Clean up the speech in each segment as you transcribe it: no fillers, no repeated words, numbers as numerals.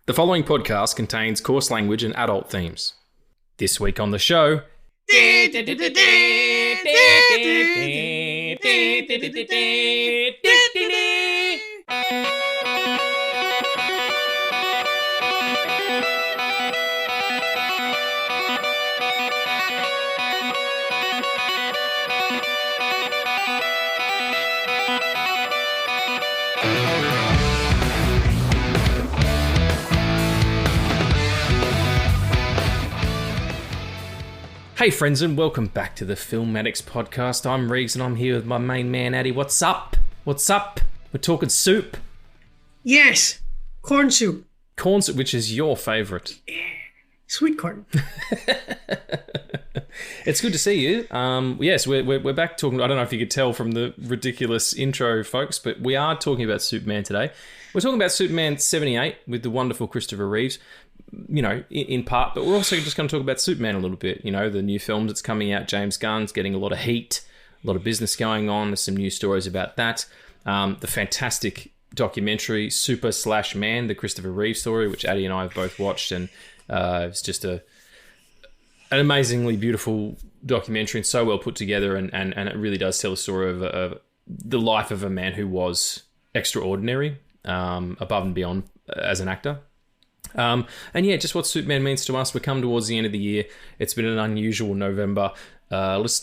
The following podcast contains coarse language and adult themes. This week on the show... Hey friends, and welcome back to the Film Addicts podcast. I'm Reeves and I'm here with my main man Addy. What's up? What's up? We're talking soup. Yes, corn soup. Corn soup, which is your favourite. Sweet corn. It's good to see you. Yes, we're back talking. I don't know if you could tell from the ridiculous intro, folks, but we are talking about Superman today. We're talking about Superman 78 with the wonderful Christopher Reeves. You know, in part, but we're also just going to talk about Superman a little bit. You know, the new film that's coming out, James Gunn's getting a lot of heat, a lot of business going on. There's some news stories about that. The fantastic documentary, Super/Man, the Christopher Reeve story, which Addy and I have both watched, and it's just an amazingly beautiful documentary and so well put together, and it really does tell the story of the life of a man who was extraordinary, above and beyond as an actor. And yeah, just what Superman means to us. We're coming towards the end of the year. It's been an unusual November. Let's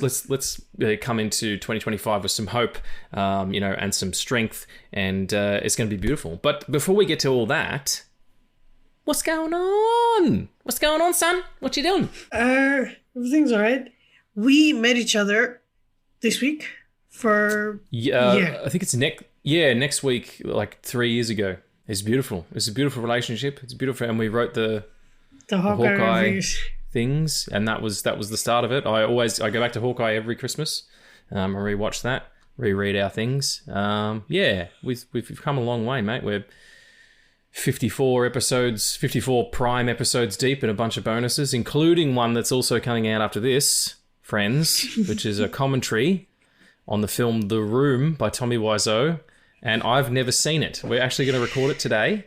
come into 2025 with some hope, and some strength, and it's going to be beautiful. But before we get to all that, what's going on? What's going on, son? What you doing? Everything's all right. We met each other this week for I think it's next week, like 3 years ago. It's beautiful. It's a beautiful relationship. It's beautiful, and we wrote the Hawkeye things, and that was the start of it. I go back to Hawkeye every Christmas. I rewatch that, reread our things. We've come a long way, mate. We're 54 prime episodes deep, and a bunch of bonuses, including one that's also coming out after this, friends, which is a commentary on the film The Room by Tommy Wiseau. And I've never seen it. We're actually going to record it today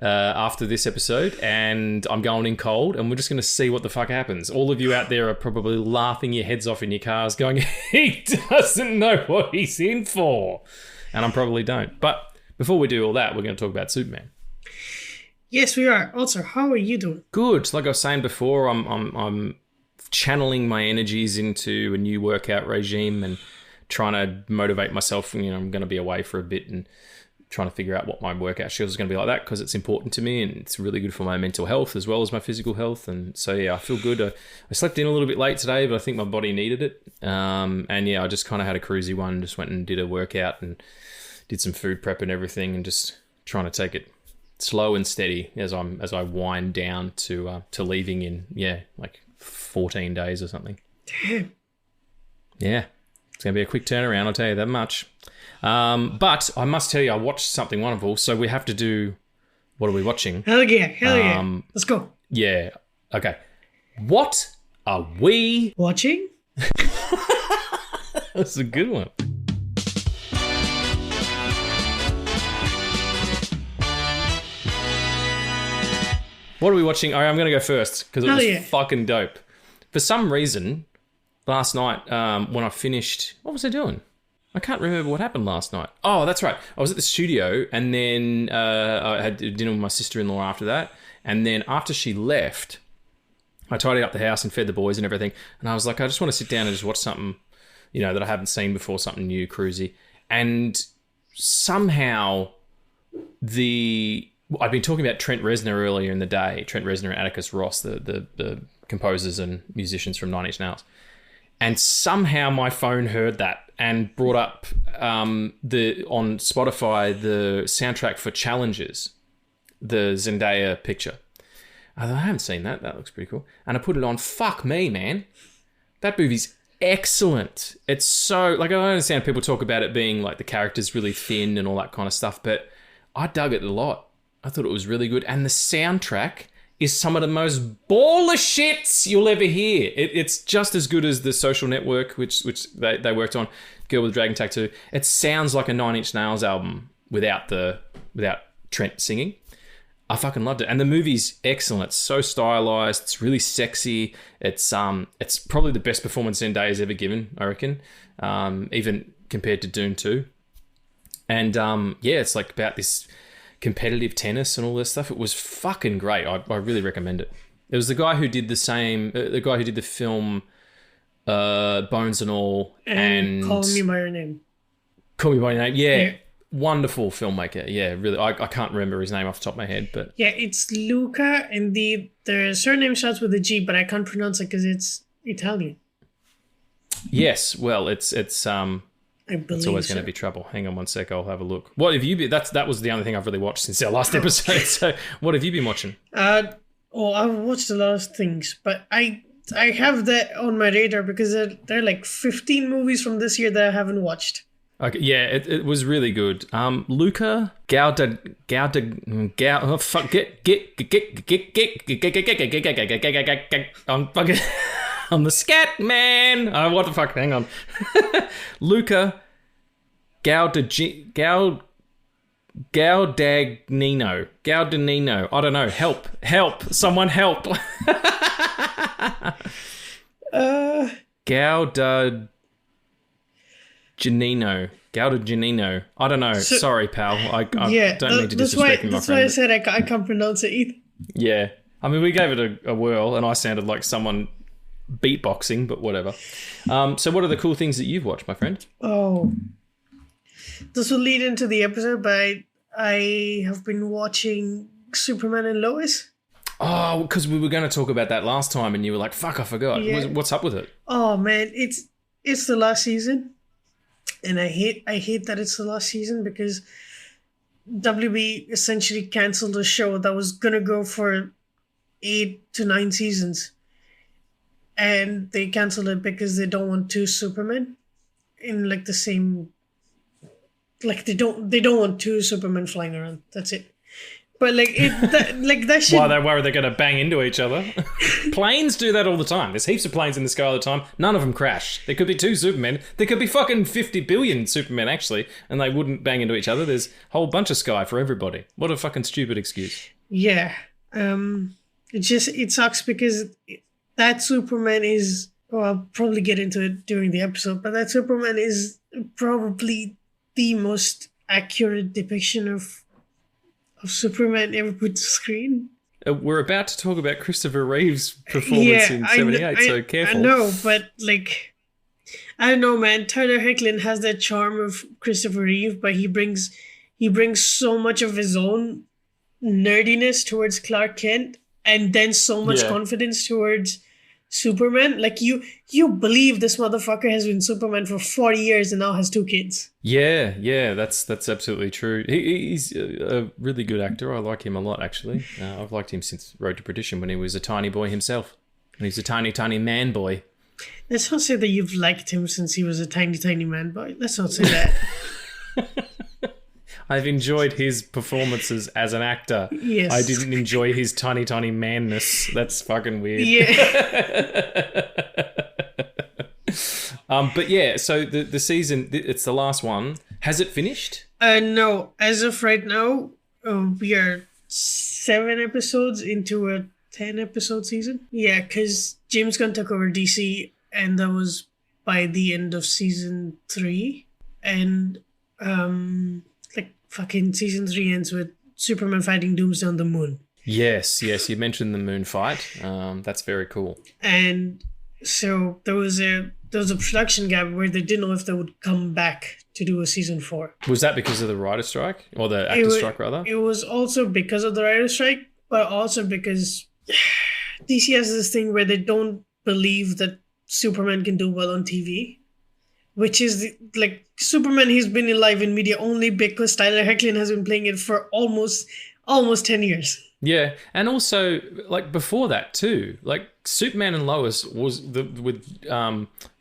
after this episode, and I'm going in cold, and we're just going to see what the fuck happens. All of you out there are probably laughing your heads off in your cars going, he doesn't know what he's in for. And I probably don't. But before we do all that, we're going to talk about Superman. Yes, we are. Also, how are you doing? Good. Like I was saying before, I'm channeling my energies into a new workout regime and trying to motivate myself. You know, I'm going to be away for a bit and trying to figure out what my workout schedule is going to be like that, because it's important to me and it's really good for my mental health as well as my physical health. And so, yeah, I feel good. I slept in a little bit late today, but I think my body needed it. And yeah, I just kind of had a cruisy one, just went and did a workout and did some food prep and everything, and just trying to take it slow and steady as I wind down to leaving in, like 14 days or something. Damn. Yeah. It's going to be a quick turnaround, I'll tell you that much. But I must tell you, I watched something wonderful, so we have to do... What are we watching? Hell yeah. Let's go. Yeah. Okay. What are we... watching? That's a good one. What are we watching? All right, I'm going to go first, because it was fucking dope. For some reason... Last night, when I finished... What was I doing? I can't remember what happened last night. Oh, that's right. I was at the studio, and then I had dinner with my sister-in-law after that. And then after she left, I tidied up the house and fed the boys and everything. And I was like, I just want to sit down and just watch something, that I haven't seen before, something new, cruisy. And somehow I'd been talking about Trent Reznor earlier in the day. Trent Reznor and Atticus Ross, the composers and musicians from Nine Inch Nails. And somehow my phone heard that and brought up on Spotify the soundtrack for Challenges, the Zendaya picture. I thought, I haven't seen that. That looks pretty cool. And I put it on. Fuck me, man. That movie's excellent. It's so... Like, I understand people talk about it being like the character's really thin and all that kind of stuff, but I dug it a lot. I thought it was really good. And the soundtrack is some of the most baller shits you'll ever hear. It's just as good as The Social Network, which they worked on, Girl with a Dragon Tattoo. It sounds like a Nine Inch Nails album without Trent singing. I fucking loved it. And the movie's excellent. It's so stylized. It's really sexy. It's probably the best performance Zendaya's ever given, I reckon, even compared to Dune 2. And it's like about this competitive tennis and all this stuff. It was fucking great. I really recommend it. It was the guy who did the film Bones and All and Call Me by Your Name. Call Me by Your Name. Yeah. Wonderful filmmaker. Yeah, really. I can't remember his name off the top of my head, but yeah, it's Luca, and the surname starts with a G, but I can't pronounce it because it's Italian. Yes, well, it's I believe it's always going to be trouble. Hang on one sec, I'll have a look. What have you been? That was the only thing I've really watched since our last episode. So, what have you been watching? I've watched a lot of things, but I have that on my radar because there are like 15 movies from this year that I haven't watched. Okay, yeah, it was really good. Luca I'm fucking I'm the scat man. Oh, what the fuck? Hang on. Luca Guadagnino. I don't know. Help! Someone help! Gaudagnino. I don't know. Sorry, pal. I don't mean to disrespect my friend. That's why I said I can't pronounce it either. Yeah. I mean, we gave it a whirl, and I sounded like someone beatboxing, but whatever. So what are the cool things that you've watched, my friend? Oh. This will lead into the episode, but I have been watching Superman and Lois. Oh, because we were going to talk about that last time, and you were like, fuck, I forgot. Yeah. What's up with it? Oh, man. It's the last season. And I hate that it's the last season because WB essentially canceled a show that was going to go for 8 to 9 seasons. And they canceled it because they don't want 2 Supermen in like the same, like they don't want 2 Supermen flying around. That's it. But that shit. Why they worry they're going to bang into each other? Planes do that all the time. There's heaps of planes in the sky all the time. None of them crash. There could be 2 Supermen. There could be fucking 50 billion Supermen actually, and they wouldn't bang into each other. There's a whole bunch of sky for everybody. What a fucking stupid excuse. Yeah. It sucks because that Superman is. Well, I'll probably get into it during the episode, but that Superman is probably the most accurate depiction of Superman ever put to screen. We're about to talk about Christopher Reeve's performance in 78, so careful. I know, but like, I don't know, man. Tyler Hoechlin has that charm of Christopher Reeve, but he brings so much of his own nerdiness towards Clark Kent, and then so much confidence towards Superman. Like you believe this motherfucker has been Superman for 40 years and now has 2 kids. Yeah, that's absolutely true. He's a really good actor. I like him a lot, actually. I've liked him since Road to Perdition when he was a tiny boy himself. When he's a tiny, tiny man boy. Let's not say that you've liked him since he was a tiny, tiny man boy. Let's not say that. I've enjoyed his performances as an actor. Yes. I didn't enjoy his tiny, tiny manness. That's fucking weird. Yeah. But yeah, so the season, it's the last one. Has it finished? No. As of right now, we are 7 episodes into a 10-episode season. Yeah, because James Gunn took over DC, and that was by the end of season 3. And fucking season 3 ends with Superman fighting Doomsday on the moon. Yes, you mentioned the moon fight. That's very cool. And so there was a production gap where they didn't know if they would come back to do a season 4. Was that because of the writer strike? Or the actor strike, rather? It was also because of the writer strike, but also because DC has this thing where they don't believe that Superman can do well on TV. Which is Superman, he's been alive in media only because Tyler Hoechlin has been playing it for almost 10 years. Yeah, and also before that too, Superman and Lois was with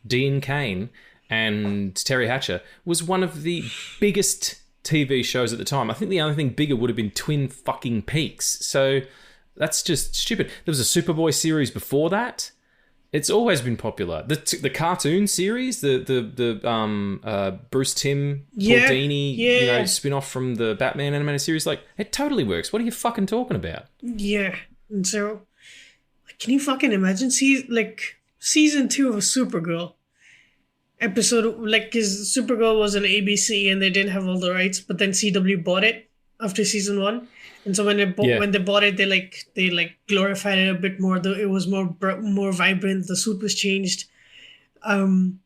Dean Cain and Terry Hatcher was one of the biggest TV shows at the time. I think the only thing bigger would have been Twin fucking Peaks. So that's just stupid. There was a Superboy series before that. It's always been popular. The cartoon series, the Bruce Timm, Paul Dini, spin-off from the Batman animated series, like, it totally works. What are you fucking talking about? Yeah. And so, can you fucking imagine? Season 2 of Supergirl episode, because Supergirl was on ABC and they didn't have all the rights, but then CW bought it after season 1. And so when they bought it, they glorified it a bit more. It was more vibrant. The suit was changed. And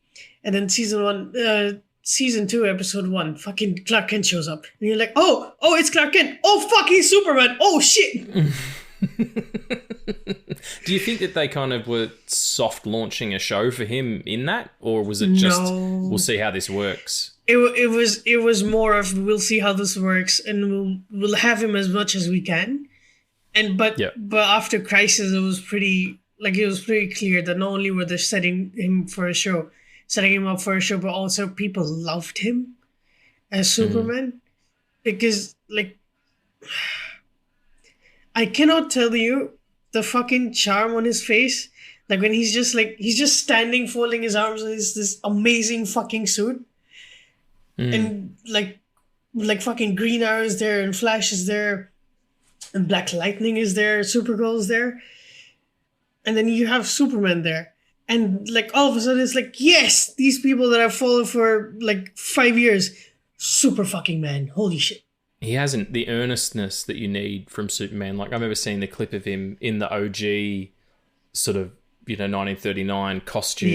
then season 2, episode 1, fucking Clark Kent shows up, and you're like, oh, it's Clark Kent. Oh, fucking Superman. Oh shit. Do you think that they kind of were soft launching a show for him in that, or was it just we'll see how this works? It was more of we'll see how this works, and we'll have him as much as we can. But after Crisis, it was pretty clear that not only were they setting him up for a show, but also people loved him as Superman, because I cannot tell you the fucking charm on his face, when he's just standing folding his arms in this amazing fucking suit. And fucking Green Arrow is there, and Flash is there, and Black Lightning is there, Supergirl is there, and then you have Superman there, and all of a sudden it's yes, these people that I've followed for 5 years, super fucking man, holy shit. He hasn't the earnestness that you need from Superman. I remember seeing the clip of him in the OG sort of 1939 costume,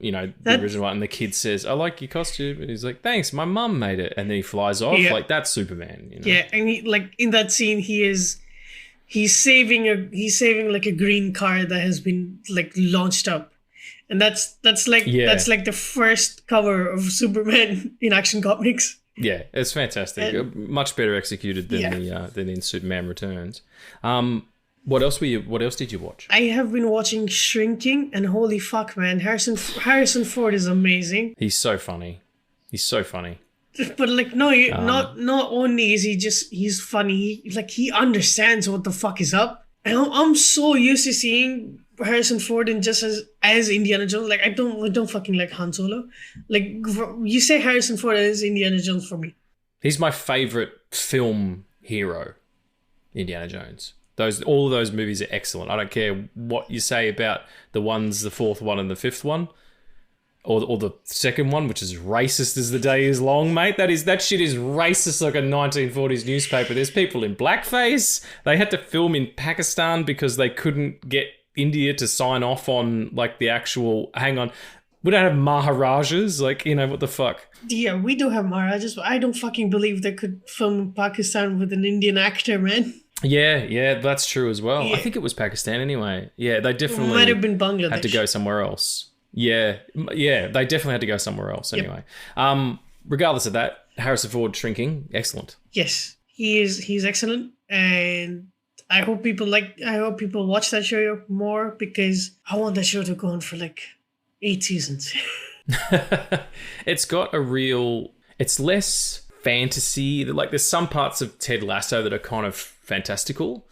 the original one, and the kid says, I like your costume, and he's like, thanks, my mum made it, and then he flies off. That's Superman, Yeah, and he, in that scene, he's saving a green car that has been launched up, and that's the first cover of Superman in Action Comics. Yeah, it's fantastic. Much better executed than in Superman Returns. What else did you watch? I have been watching Shrinking, and holy fuck, man, Harrison Ford is amazing. He's so funny. But not only is he's funny, he understands what the fuck is up. And I'm so used to seeing Harrison Ford in just as Indiana Jones. I don't fucking like Han Solo. You say Harrison Ford as Indiana Jones for me. He's my favorite film hero, Indiana Jones. All of those movies are excellent. I don't care what you say about the fourth one and the fifth one, or the second one, which is racist as the day is long, mate. That shit is racist like a 1940s newspaper. There's people in blackface. They had to film in Pakistan because they couldn't get India to sign off on the actual. Hang on, we don't have Maharajas. What the fuck? Yeah, we do have Maharajas, but I don't fucking believe they could film in Pakistan with an Indian actor, man. Yeah, that's true as well. Yeah. I think it was Pakistan anyway. Yeah, they definitely might have been Bangladesh. Had to go somewhere else. Yeah, they definitely had to go somewhere else anyway. Regardless of that, Harrison Ford Shrinking, excellent. Yes, he's excellent, and I hope people watch that show more, because I want that show to go on for 8 seasons. It's got it's less fantasy. There's some parts of Ted Lasso that are kind of fantastical,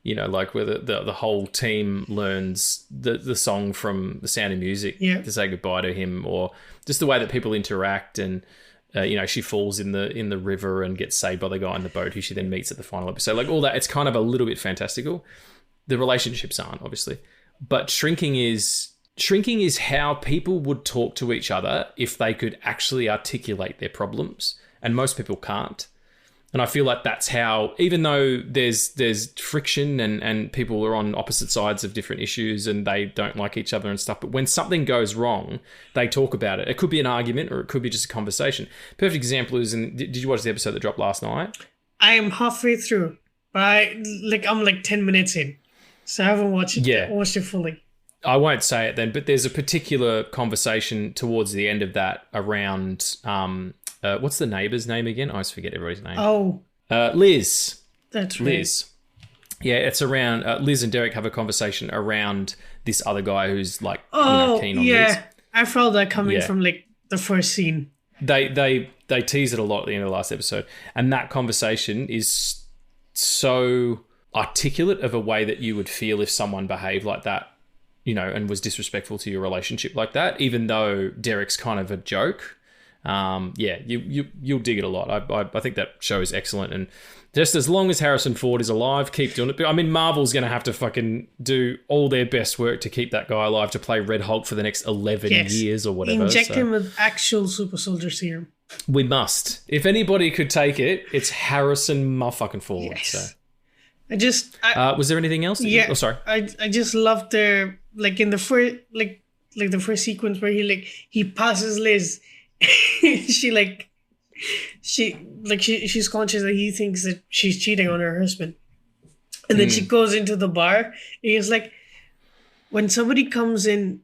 where the whole team learns the song from The Sound of Music to say goodbye to him, or just the way that people interact, and she falls in the river and gets saved by the guy in the boat who she then meets at the final episode. All that, it's kind of a little bit fantastical. The relationships aren't, obviously, but Shrinking is how people would talk to each other if they could actually articulate their problems, and most people can't. And I feel like that's how, even though there's friction and people are on opposite sides of different issues and they don't like each other and stuff, but when something goes wrong, they talk about it. It could be an argument, or it could be just a conversation. Perfect example is, did you watch the episode that dropped last night? I am halfway through, but I'm 10 minutes in, so I haven't watched it fully. I won't say it then, but there's a particular conversation towards the end of that around... what's the neighbour's name again? I always forget everybody's name. Oh. Liz. That's right. Liz. Yeah, it's around... Liz and Derek have a conversation around this other guy who's keen on Liz. I felt that coming from the first scene. They tease it a lot at the end of the last episode. And that conversation is so articulate of a way that you would feel if someone behaved like that and was disrespectful to your relationship like that, even though Derek's kind of a joke. You'll dig it a lot. I think that show is excellent, and just as long as Harrison Ford is alive, keep doing it. But I mean, Marvel's going to have to fucking do all their best work to keep that guy alive to play Red Hulk for the next 11 years or whatever. Inject him with actual super soldier serum. We must. If anybody could take it, it's Harrison motherfucking Ford. Yes. So. Was there anything else? Yeah. Oh, sorry. I just loved their in the first the first sequence where he passes Liz. She's conscious that he thinks that she's cheating on her husband, and then she goes into the bar, and he's like, when somebody comes in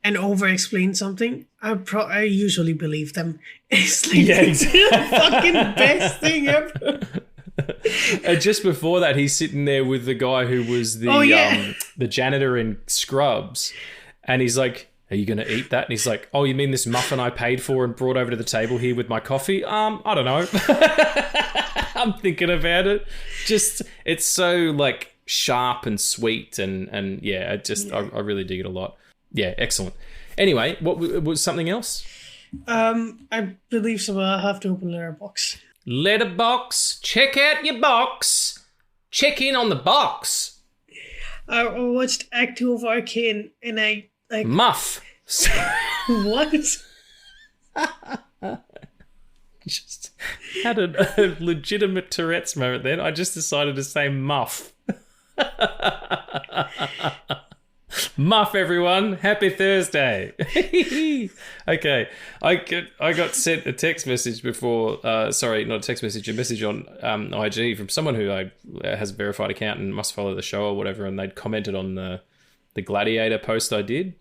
and over explains something, I usually believe them. It's like the fucking best thing ever. And just before that, he's sitting there with the guy who was the janitor in Scrubs, and he's like, are you going to eat that? And he's like, oh, you mean this muffin I paid for and brought over to the table here with my coffee? I don't know. I'm thinking about it. Just, it's so sharp and sweet and I really dig it a lot. Yeah, excellent. Anyway, what was something else? I believe so. I'll have to open Letterboxd. Letterboxd. Check out your box. Check in on the box. I watched Act 2 of Arcane, and I Muff. What? Just had a legitimate Tourette's moment then. I just decided to say muff. Muff, everyone. Happy Thursday. Okay. I got sent a text message before, not a text message, a message on IG from someone who has a verified account and must follow the show or whatever, and they'd commented on the Gladiator post I did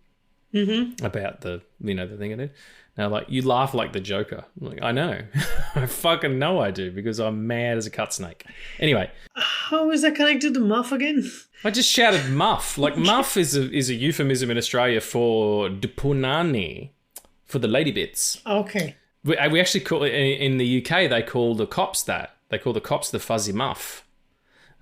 about the thing I did. Now, you laugh like the Joker. I'm like, I know. I fucking know I do, because I'm mad as a cut snake. Anyway. How is that connected to muff again? I just shouted muff. Muff is a euphemism in Australia for dupunani, for the lady bits. Okay. We actually call it, in the UK, they call the cops that. They call the cops the fuzzy muff.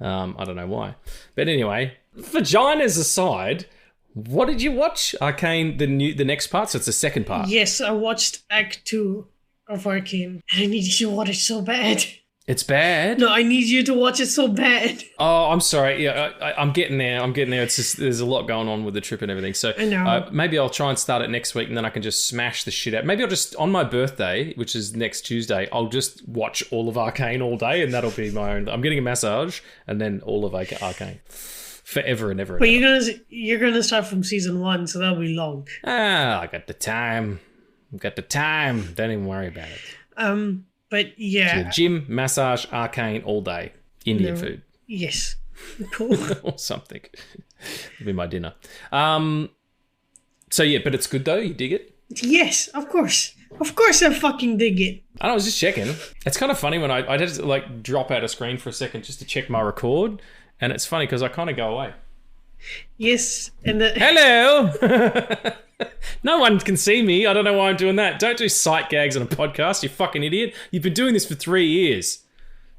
I don't know why. But anyway, vaginas aside, what did you watch? Arcane, the next part? So it's the second part. Yes, I watched Act 2 of Arcane. I need you to watch it so bad. It's bad? No, I need you to watch it so bad. Oh, I'm sorry. Yeah, I'm getting there. It's just, there's a lot going on with the trip and everything. So I know. Maybe I'll try and start it next week, and then I can just smash the shit out. Maybe I'll just, on my birthday, which is next Tuesday, I'll just watch all of Arcane all day, and that'll be my own. I'm getting a massage, and then all of Arcane. Forever and ever. But you're gonna start from season 1, so that'll be long. I got the time. Don't even worry about it. But yeah. So gym, massage, Arcane all day. Indian food. Yes. Cool. Or something. It'll be my dinner. So yeah, but it's good though. You dig it? Yes, of course. Of course I fucking dig it. I was just checking. It's kind of funny when I had to drop out of screen for a second just to check my record. And it's funny because I kind of go away. Yes. Hello! No one can see me. I don't know why I'm doing that. Don't do sight gags on a podcast, you fucking idiot. You've been doing this for 3 years.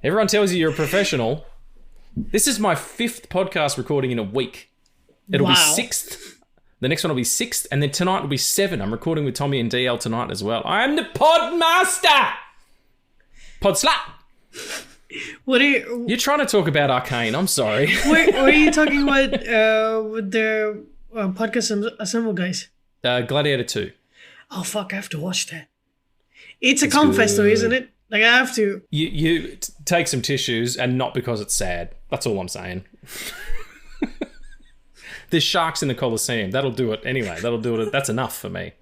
Everyone tells you you're a professional. This is my 5th podcast recording in a week. It'll be 6th. The next one will be 6th. And then tonight will be 7. I'm recording with Tommy and DL tonight as well. I am the pod master! Pod slap! What are you... You're trying to talk about Arcane. I'm sorry. What are you talking about with the podcast assemble guys? Gladiator 2. Oh, fuck. I have to watch that. It's a confess though, isn't it? I have to. You take some tissues, and not because it's sad. That's all I'm saying. There's sharks in the Colosseum. That'll do it anyway. That's enough for me.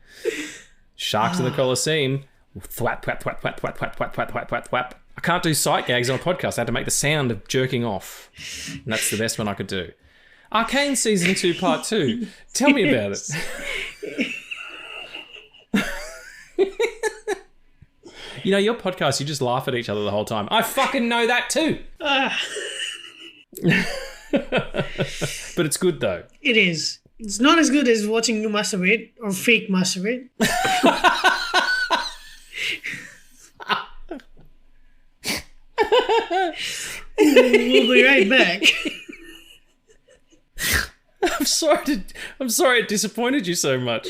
Sharks in the Colosseum. Thwap, thwap, thwap, thwap, thwap, thwap, thwap, thwap, thwap, thwap. I can't do sight gags on a podcast. I had to make the sound of jerking off. And that's the best one I could do. Arcane Season 2 Part 2. Tell me about it. Your podcast, you just laugh at each other the whole time. I fucking know that too. But it's good though. It is. It's not as good as watching you masturbate or fake masturbate. We'll be right back. I'm sorry it disappointed you so much.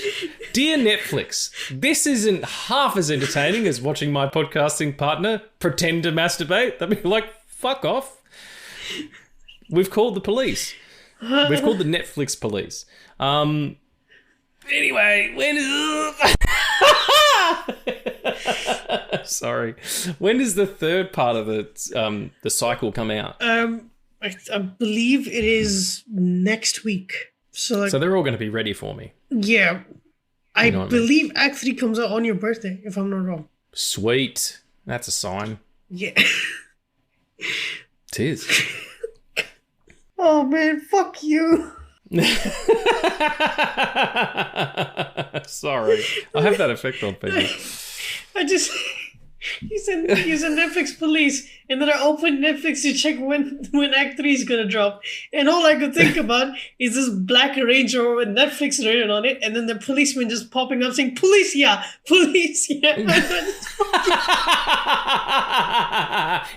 Dear Netflix, this isn't half as entertaining as watching my podcasting partner pretend to masturbate. I mean, like, fuck off. We've called the police. We've called the Netflix police. Anyway, when is... Sorry. When does the third part of the cycle come out? I believe it is next week. So they're all going to be ready for me. Yeah. I believe Act 3 comes out on your birthday, if I'm not wrong. Sweet. That's a sign. Yeah. It is. Oh, man, fuck you. Sorry. I have that effect on people. He's a Netflix police, and then I opened Netflix to check when Act 3 is gonna drop, and all I could think about is this black Range Rover with Netflix written on it, and then the policeman just popping up saying, "Police, yeah, police, yeah."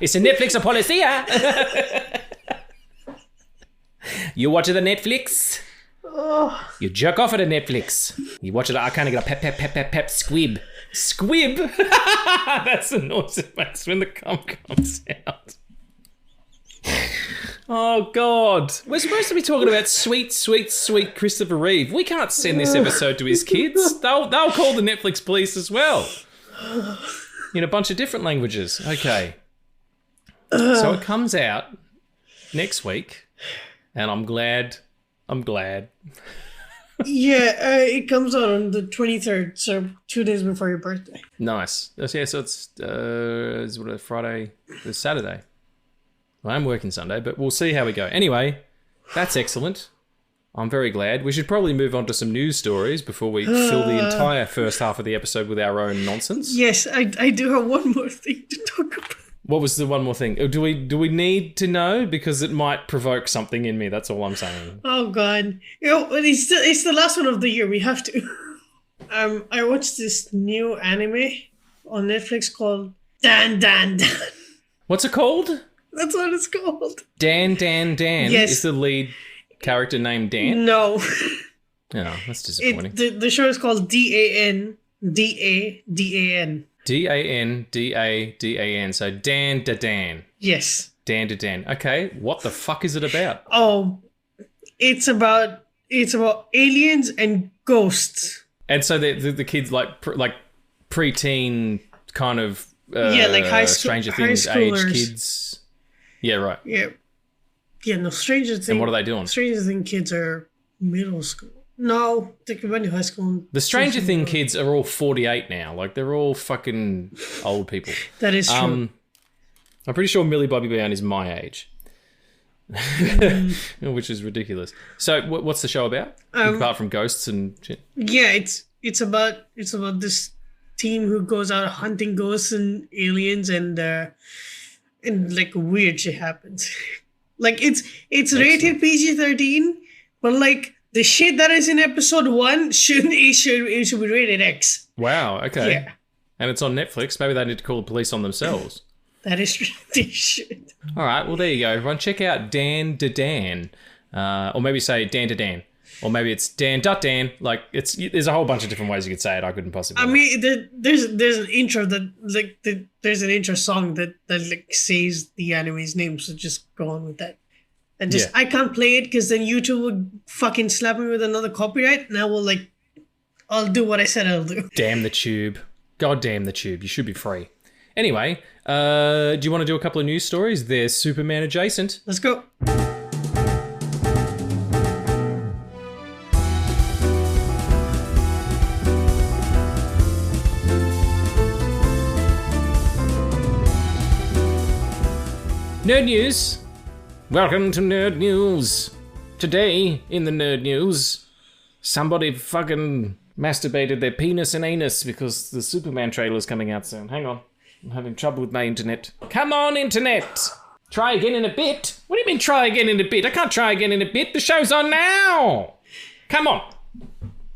It's a Netflix policy, yeah. You watch the Netflix. Oh. You jerk off at a Netflix. You watch it. I kind of get a pep squib. Squib. That's the noise it makes when the cum comes out. Oh God, we're supposed to be talking about sweet Christopher Reeve. We can't send this episode to his kids. They'll call the Netflix police as well. In a bunch of different languages. Okay. So it comes out next week. And I'm glad. Yeah, it comes out on the 23rd, so 2 days before your birthday. Nice. Yeah, so it's Friday, it's Saturday. Well, I'm working Sunday, but we'll see how we go. Anyway, that's excellent. I'm very glad. We should probably move on to some news stories before we fill the entire first half of the episode with our own nonsense. Yes, I do have one more thing to talk about. What was the one more thing? Do we need to know? Because it might provoke something in me. That's all I'm saying. Oh God! It's the last one of the year. We have to. I watched this new anime on Netflix called Dan. What's it called? That's what it's called. Dan. Yes. Is the lead character named Dan? No. Oh, that's disappointing. The show is called DAN. DAN. DAN. So Dan. Yes. Dan. Okay, what the fuck is it about? Oh, it's about aliens and ghosts. And so the kids like preteen kind of like high school, Stranger Things age kids. Yeah, right. Yeah. No, Stranger Things. And what are they doing? Stranger Things kids are middle school. No, they went to high school. The Stranger Things kids are all 48 now. Like, they're all fucking old people. That is true. I'm pretty sure Millie Bobby Brown is my age. Which is ridiculous. So, what's the show about? Apart from ghosts and shit? Yeah, it's about this team who goes out hunting ghosts and aliens and like weird shit happens. Like, it's rated PG-13, but like, the shit that is in episode 1 should be rated X. Wow, okay. Yeah. And it's on Netflix. Maybe they need to call the police on themselves. That is true. They should. All right, well, there you go, everyone. Check out Dan. Or maybe say Dan. Or maybe it's Dan. Like, there's a whole bunch of different ways you could say it. I couldn't possibly. I mean, there's an intro that, like, there's an intro song that like, says the anime's name, so just go on with that. And just, I can't play it because then YouTube would fucking slap me with another copyright, and I'll do what I said I'll do. Damn the tube. God damn the tube. You should be free. Anyway, do you want to do a couple of news stories? They're Superman adjacent. Let's go. Nerd news. Welcome to Nerd News. Today, in the Nerd News, somebody fucking masturbated their penis and anus because the Superman trailer's coming out soon. Hang on. I'm having trouble with my internet. Come on, internet! Try again in a bit. What do you mean try again in a bit? I can't try again in a bit. The show's on now! Come on!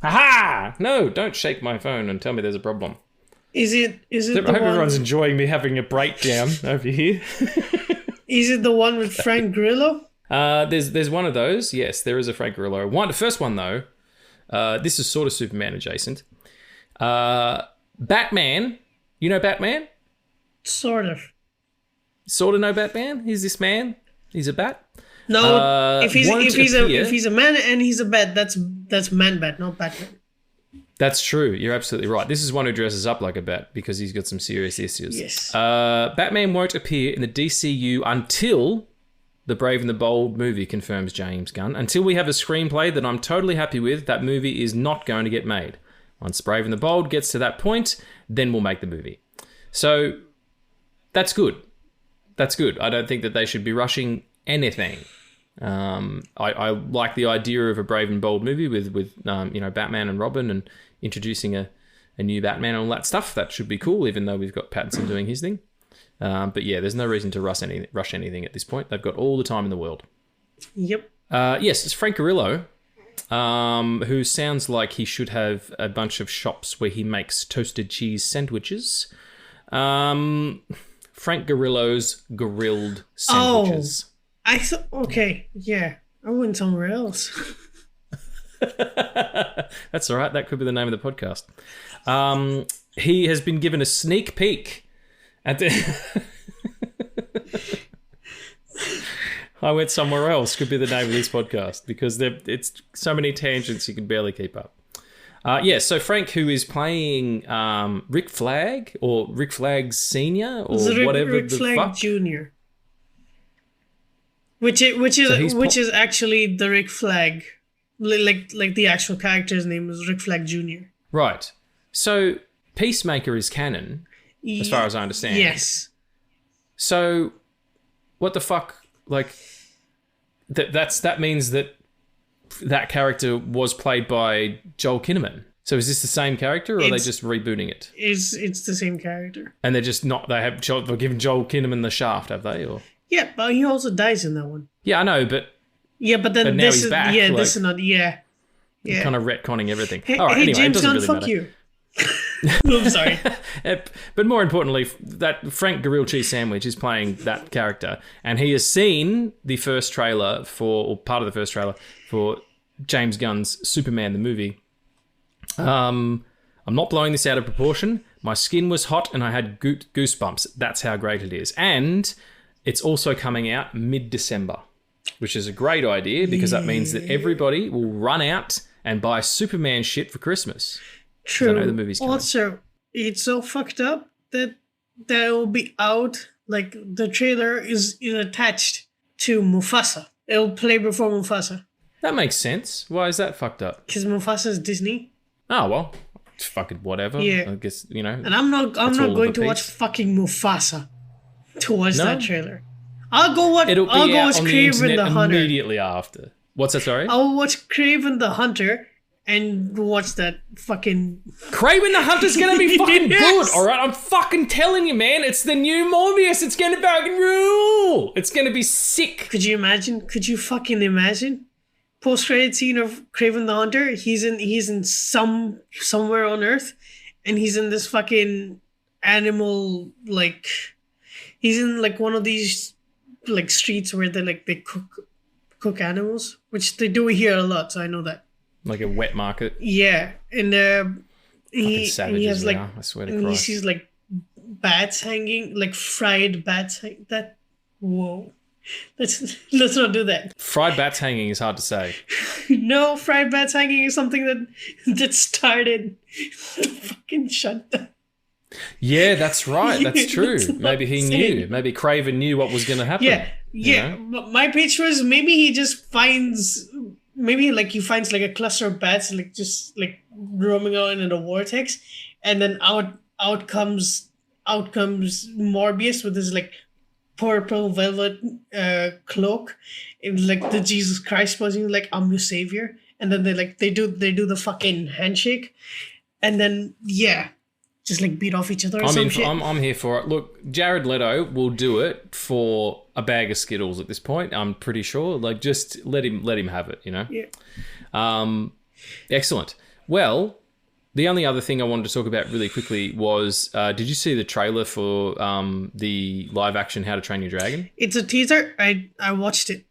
Aha! No, don't shake my phone and tell me there's a problem. Is it I hope everyone's enjoying me having a breakdown over here. Is it the one with Frank Grillo? There's one of those. Yes, there is a Frank Grillo. The first one, though, this is sort of Superman adjacent. Batman. You know Batman? Sort of. Sort of know Batman? He's this man. He's a bat. No, if he's a man and he's a bat, that's Man-Bat, not Batman. That's true. You're absolutely right. This is one who dresses up like a bat because he's got some serious issues. Yes. Batman won't appear in the DCU until the Brave and the Bold movie, confirms James Gunn. Until we have a screenplay that I'm totally happy with, that movie is not going to get made. Once Brave and the Bold gets to that point, then we'll make the movie. So that's good. That's good. I don't think that they should be rushing anything. I like the idea of a Brave and Bold movie with Batman and Robin and introducing a new Batman and all that stuff. That should be cool, even though we've got Pattinson doing his thing. But yeah, there's no reason to rush anything at this point. They've got all the time in the world. Yep. Yes, it's Frank Grillo, who sounds like he should have a bunch of shops where he makes toasted cheese sandwiches. Frank Grillo's Grilled Sandwiches. Oh, I thought, okay, yeah. I went somewhere else. That's all right. That could be the name of the podcast. He has been given a sneak peek at the... I went somewhere else could be the name of this podcast because it's so many tangents you can barely keep up. So Frank, who is playing Rick Flag or Rick Flag Senior or whatever Rick the Flag fuck. Jr. Which is actually the Rick Flag, like the actual character's name is Rick Flag Jr. Right. So Peacemaker is canon, as far as I understand. Yes. So what the fuck? Like that means that character was played by Joel Kinnaman. So is this the same character, or are they just rebooting it? It's the same character. And they're just not. They've given Joel Kinnaman the shaft, have they? Or yeah, but he also dies in that one. Yeah, I know, but yeah, but then now this he's is back, this is not yeah. Kind of retconning everything. Hey, all right, anyway, James it doesn't Gunn, really fuck matter. you. No, I'm sorry. But more importantly, that Frank Grilled Cheese Sandwich is playing that character, and he has seen the first trailer or part of the first trailer for James Gunn's Superman the movie. I'm not blowing this out of proportion. My skin was hot and I had goosebumps. That's how great it is. And it's also coming out mid-December, which is a great idea because that means that everybody will run out and buy Superman shit for Christmas. True. I know the movie's coming. Also, it's so fucked up that will be out. Like the trailer is attached to Mufasa. It'll play before Mufasa. That makes sense. Why is that fucked up? Because Mufasa is Disney. Oh well, fucking whatever. Yeah. I guess And I'm not going to watch fucking Mufasa to watch that trailer. I'll go watch. It'll be I'll go out watch on the Kraven the internet Hunter. immediately after. What's that? Sorry. I'll watch Kraven the Hunter and watch that fucking... Kraven the Hunter's gonna be fucking Yes! good, alright? I'm fucking telling you, man. It's the new Morbius. It's gonna fucking rule. It's gonna be sick. Could you imagine? Could you fucking imagine? Post-credit scene of Kraven the Hunter. He's in somewhere on Earth, and he's in this fucking animal, like... He's in like one of these like streets where they cook animals, which they do here a lot, so I know that. Like a wet market. Yeah, and he has like, I swear to and he Christ. sees like bats hanging, like fried bats. That whoa, let's not do that. Fried bats hanging is hard to say. No, fried bats hanging is something that started. Fucking shut down. Yeah, that's right. That's true. That's Maybe he insane. knew. Maybe Kraven knew what was going to happen. Yeah. you know? But my pitch was maybe he just finds. Maybe like he finds like a cluster of bats like just like roaming around in a vortex, and then out comes Morbius with his like purple velvet cloak, and like the Jesus Christ posing like I'm your savior, and then they do the fucking handshake, and then just like beat off each other. Or some shit. I'm here for it. Look, Jared Leto will do it for a bag of Skittles at this point. I'm pretty sure. Like, just let him have it. You know. Yeah. Excellent. Well, the only other thing I wanted to talk about really quickly was, did you see the trailer for the live action How to Train Your Dragon? It's a teaser. I watched it.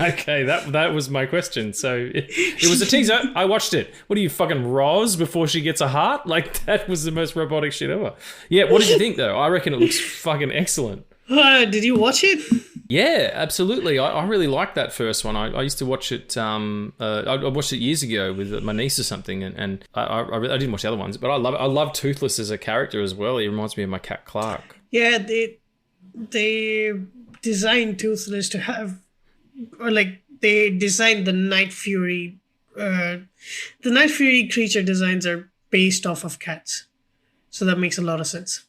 Okay, that was my question. So it was a teaser. I watched it. What are you, fucking Roz before she gets a heart? Like, that was the most robotic shit ever. Yeah, what did you think, though? I reckon it looks fucking excellent. Did you watch it? Yeah, absolutely. I really liked that first one. I used to watch it. I watched it years ago with my niece or something, and I didn't watch the other ones. But I love Toothless as a character as well. He reminds me of my cat Clark. Yeah, they designed Toothless to have, or like they designed the Night Fury. The Night Fury creature designs are based off of cats, so that makes a lot of sense.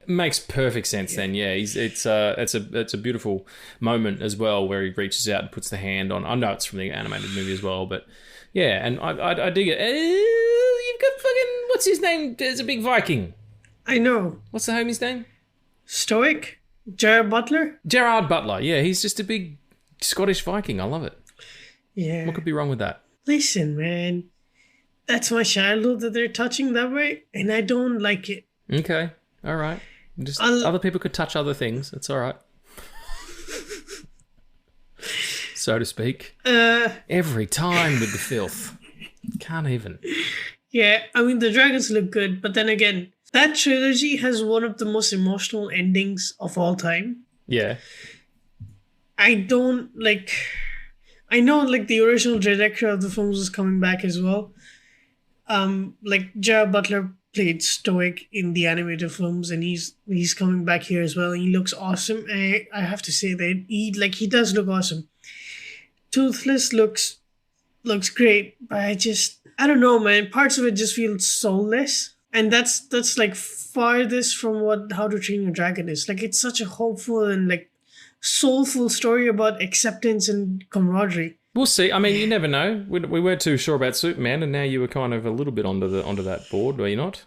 Makes perfect sense then, yeah. It's a beautiful moment as well where he reaches out and puts the hand on. I know it's from the animated movie as well, but yeah, and I dig it. You've got fucking, what's his name? There's a big Viking. I know. What's the homie's name? Stoic? Gerard Butler? Gerard Butler, yeah. He's just a big Scottish Viking. I love it. Yeah. What could be wrong with that? Listen, man. That's my childhood that they're touching that way, and I don't like it. Okay, all right. Just other people could touch other things. It's all right. So to speak. Every time with the filth. Can't even. Yeah, I mean, the dragons look good, but then again, that trilogy has one of the most emotional endings of all time. Yeah. I know, like, the original director of the films is coming back as well. Like, Gerard Butler played Stoic in the animated films, and he's coming back here as well, and he looks awesome. And I have to say that he does look awesome. Toothless looks great, but I don't know, man. Parts of it just feel soulless, and that's like farthest from what How to Train Your Dragon is. Like, it's such a hopeful and like soulful story about acceptance and camaraderie. We'll see. I mean, you never know. We weren't too sure about Superman, and now you were kind of a little bit onto that board, were you not?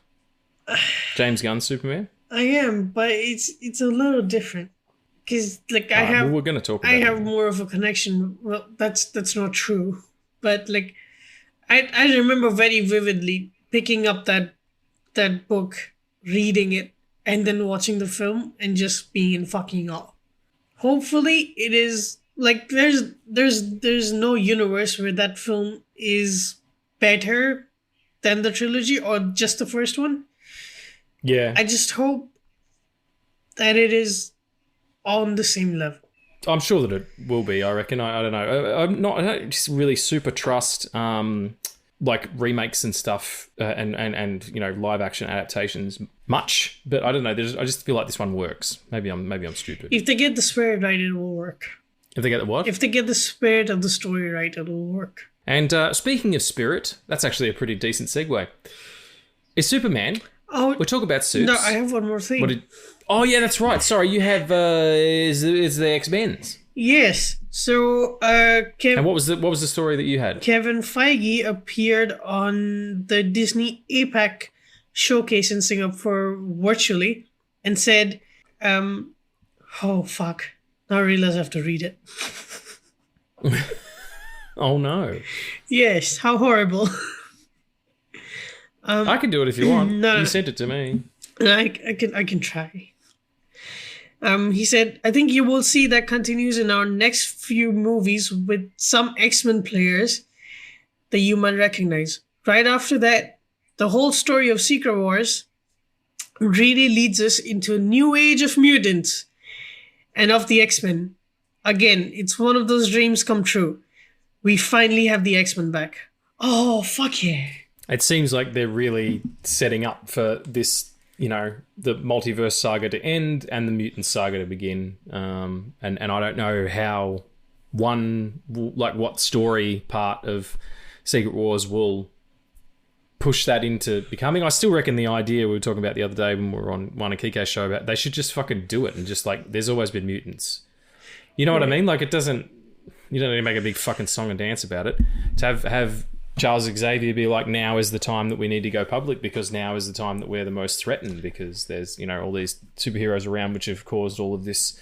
James Gunn's Superman. I am, but it's a little different because like we're going to talk about. I have more of a connection. Well, that's not true, but like I remember very vividly picking up that book, reading it, and then watching the film and just being in fucking awe. Hopefully, it is. Like, there's no universe where that film is better than the trilogy or just the first one. Yeah. I just hope that it is on the same level. I'm sure that it will be, I reckon. I don't know. I don't just really super trust like remakes and stuff and you know, live action adaptations much, but I don't know. I just feel like this one works. Maybe I'm stupid. If they get the spirit right, it will work. If they get the what? If they get the spirit of the story right, it'll work. And speaking of spirit, that's actually a pretty decent segue. Is Superman? Oh, we'll talk about suits. No, I have one more thing. Oh yeah, that's right. Sorry, you have is the X-Men's? Yes. So, and what was the story that you had? Kevin Feige appeared on the Disney APAC showcase in Singapore virtually and said, "Oh fuck." Now I realize I have to read it. Oh no. Yes, how horrible. I can do it if you want. No, you sent it to me. I can try. He said, I think you will see that continues in our next few movies with some X-Men players that you might recognize. Right after that, the whole story of Secret Wars really leads us into a new age of mutants and of the X-Men. Again, it's one of those dreams come true. We finally have the X-Men back. Oh, fuck yeah. It seems like they're really setting up for this, you know, the multiverse saga to end and the mutant saga to begin. And I don't know how what story part of Secret Wars will push that into becoming. I still reckon the idea we were talking about the other day when we were on one of Kike's show about they should just fucking do it and just like there's always been mutants. You know what I mean? Like you don't need to make a big fucking song and dance about it. To have Charles Xavier be like, now is the time that we need to go public because now is the time that we're the most threatened because there's, you know, all these superheroes around which have caused all of this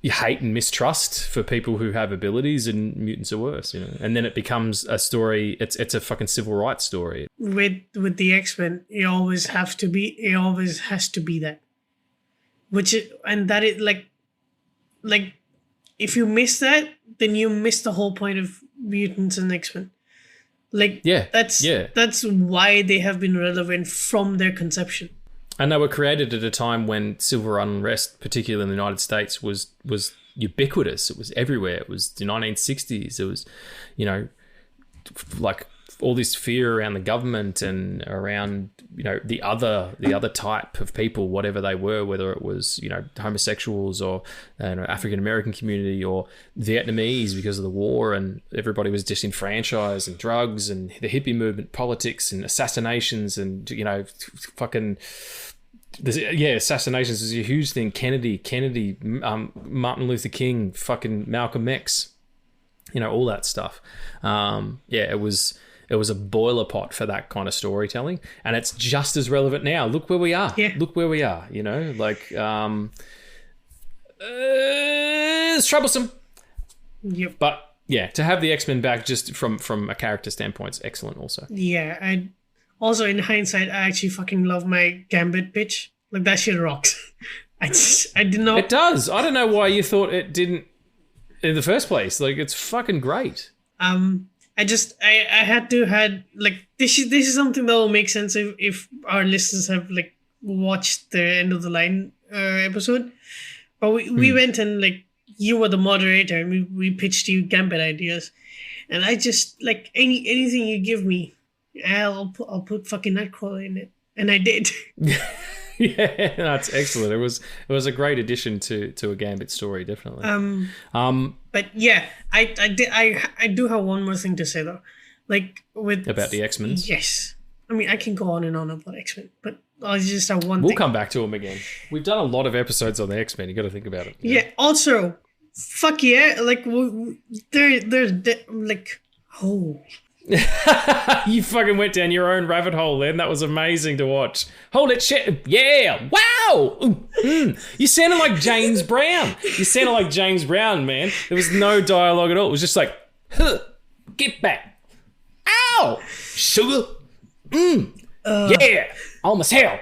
hate and mistrust for people who have abilities, and mutants are worse, you know. And then it becomes a story. It's a fucking civil rights story. With the X-Men, it always has to be that. Which is, and that is like if you miss that, then you miss the whole point of mutants and X-Men. Like, that's why they have been relevant from their conception. And they were created at a time when civil unrest, particularly in the United States, was ubiquitous. It was everywhere. It was the 1960s. It was, you know, like all this fear around the government and around, you know, the other type of people, whatever they were, whether it was, you know, homosexuals or African American community or Vietnamese because of the war, and everybody was disenfranchised, and drugs and the hippie movement, politics and assassinations, and, you know, fucking. Assassinations is a huge thing. Kennedy, Martin Luther King, fucking Malcolm X, you know, all that stuff. It was a boiler pot for that kind of storytelling, and it's just as relevant now. Look where we are. Yeah. Look where we are. You know, like it's troublesome. Yep. But yeah, to have the X-Men back just from a character standpoint is excellent. Also. Yeah, also, in hindsight, I actually fucking love my Gambit pitch. Like, that shit rocks. I did not... It does. I don't know why you thought it didn't in the first place. Like, it's fucking great. I had to had like this is something that will make sense if our listeners have like watched the End of the Line episode. But we went and like you were the moderator and we pitched you Gambit ideas, and I just like anything you give me. I'll put fucking Nightcrawler in it, and I did. Yeah, that's excellent. It was a great addition to a Gambit story, definitely. But yeah, I do have one more thing to say though, like about the X-Men. Yes, I mean I can go on and on about X-Men, but I just have one. We'll thing. come back to them again. We've done a lot of episodes on the X-Men. You got to think about it. Yeah. Also, fuck yeah, like they're like oh. You fucking went down your own rabbit hole then. That was amazing to watch. Holy shit. Yeah. Wow. You sounded like James Brown. You sounded like James Brown, man. There was no dialogue at all. It was just like, get back. Ow. Sugar. Yeah. Almost hell.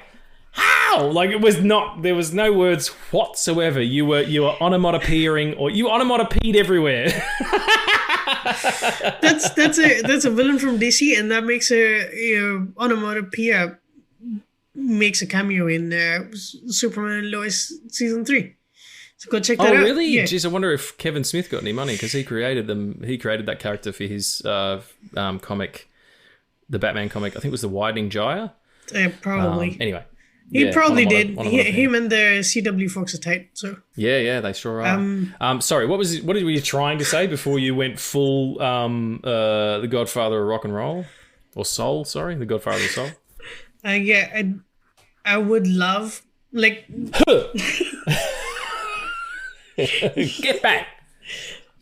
Ow. Like it was not, there was no words whatsoever. You were onomatopoeiaing, or you onomatopoeied everywhere. That's a villain from DC, and that makes onomatopoeia makes a cameo in Superman and Lois season 3. So go check that out. Oh, really? Yeah. Jeez, I wonder if Kevin Smith got any money because he created them. He created that character for his comic, the Batman comic. I think it was The Widening Gyre. Probably. Anyway. He probably did. Him and the CW folks are tight. So yeah, they sure are. Sorry, what were you trying to say before you went full the Godfather of rock and roll or soul? Sorry, the Godfather of soul. I would love like get back.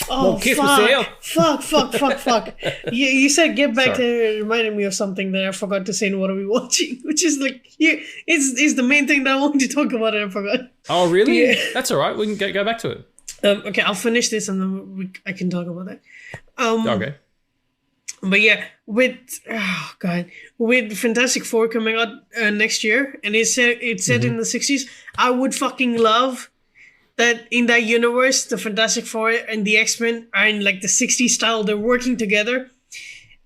Oh, fuck. You said get back. It reminded me of something that I forgot to say in What Are We Watching? Which is like, it's the main thing that I wanted to talk about and I forgot. Oh, really? Yeah. That's all right. We can go back to it. Okay, I'll finish this and then I can talk about that. Okay. But yeah, with Fantastic Four coming out next year, and it's set in the 60s, I would fucking love that in that universe, the Fantastic Four and the X-Men are in like the 60s style. They're working together.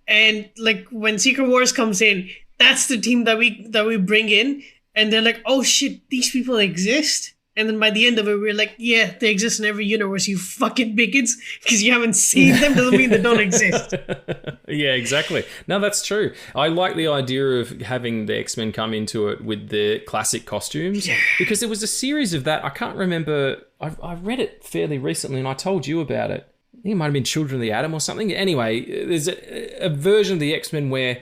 And like when Secret Wars comes in, that's the team that we bring in. And they're like, oh shit, these people exist. And then by the end of it, we're like, yeah, they exist in every universe, you fucking bigots. Because you haven't seen them doesn't mean they don't exist. Yeah, exactly. No, that's true. I like the idea of having the X-Men come into it with the classic costumes. Because there was a series of that. I can't remember. I read it fairly recently and I told you about it. I think it might have been Children of the Atom or something. Anyway, there's a version of the X-Men where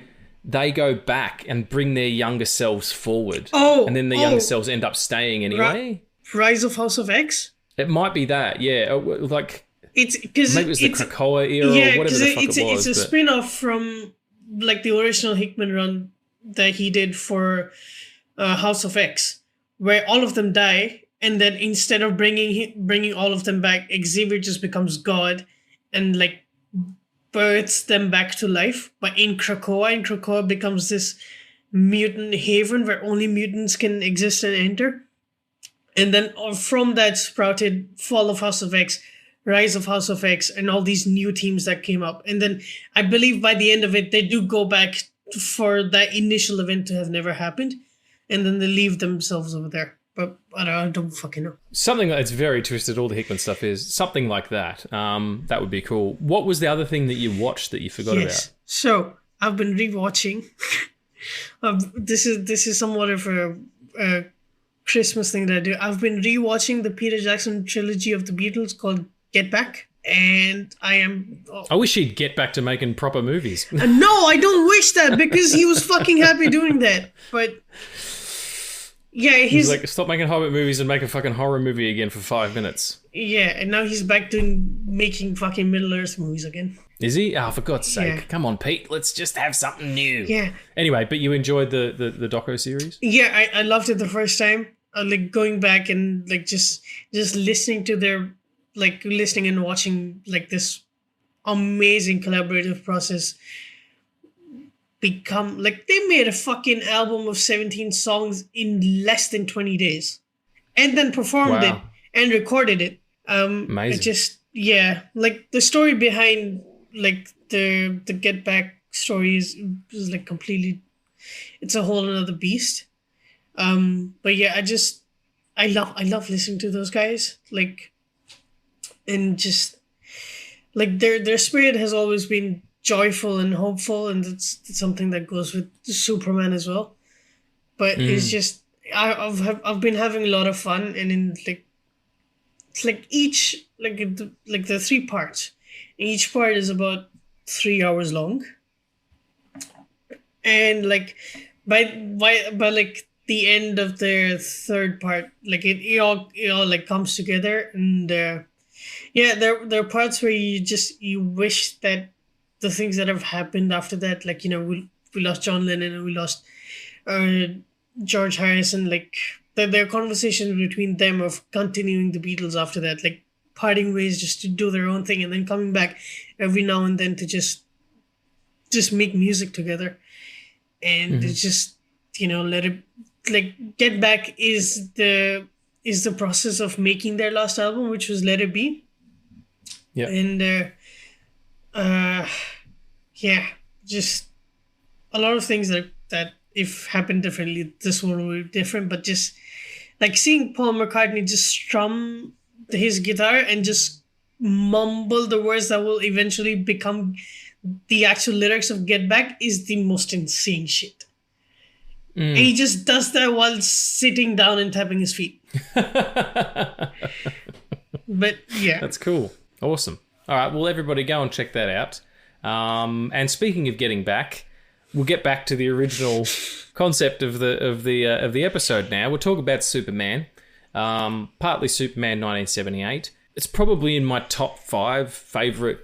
they go back and bring their younger selves forward. And then the younger selves end up staying anyway. Rise of House of X? It might be that, yeah. Like it's because maybe it was the Krakoa era or whatever the fuck it was. It's a spin-off from like the original Hickman run that he did for House of X, where all of them die, and then instead of bringing all of them back, Xavier just becomes God and like births them back to life. But in Krakoa becomes this mutant haven where only mutants can exist and enter. And then from that sprouted Fall of House of X, Rise of House of X and all these new teams that came up. And then I believe by the end of it, they do go back for that initial event to have never happened. And then they leave themselves over there. But I don't fucking know. Something that's very twisted, all the Hickman stuff is something like that. That would be cool. What was the other thing that you watched that you forgot about? So I've been rewatching. This is somewhat of a Christmas thing that I do. I've been rewatching the Peter Jackson trilogy of the Beatles called Get Back. And I wish he'd get back to making proper movies. No, I don't wish that because he was fucking happy doing that. But yeah, he's like, stop making Hobbit movies and make a fucking horror movie again for 5 minutes. Yeah, and now he's back making fucking Middle Earth movies again. Is he? Oh, for God's sake. Yeah. Come on, Pete. Let's just have something new. Yeah. Anyway, but you enjoyed the doco series? Yeah, I loved it the first time. Like going back and like just listening to their listening and watching like this amazing collaborative process become like they made a fucking album of 17 songs in less than 20 days and then performed it and recorded it. Amazing. It just, like the story behind like the Get Back story is like completely, it's a whole another beast. But yeah, I love listening to those guys. Like, and just like their spirit has always been joyful and hopeful, and it's something that goes with Superman as well. But it's just I've been having a lot of fun, and in each the 3 parts. Each part is about 3 hours long, and like by like the end of the 3rd part, like it all like comes together, and there are parts where you wish that the things that have happened after that, like, you know, we lost John Lennon and we lost George Harrison, like there are conversations between them of continuing the Beatles after that, like parting ways just to do their own thing and then coming back every now and then to just make music together. And it's just, you know, let it, like, Get Back is the process of making their last album, which was Let It Be. Yeah. And just a lot of things that if happened differently, this one will be different. But just like seeing Paul McCartney just strum his guitar and just mumble the words that will eventually become the actual lyrics of Get Back is the most insane shit. And he just does that while sitting down and tapping his feet. But yeah. That's cool. Awesome. All right, well, everybody go and check that out. And speaking of getting back, we'll get back to the original concept of the episode now. We'll talk about Superman, partly Superman 1978. It's probably in my top 5 favourite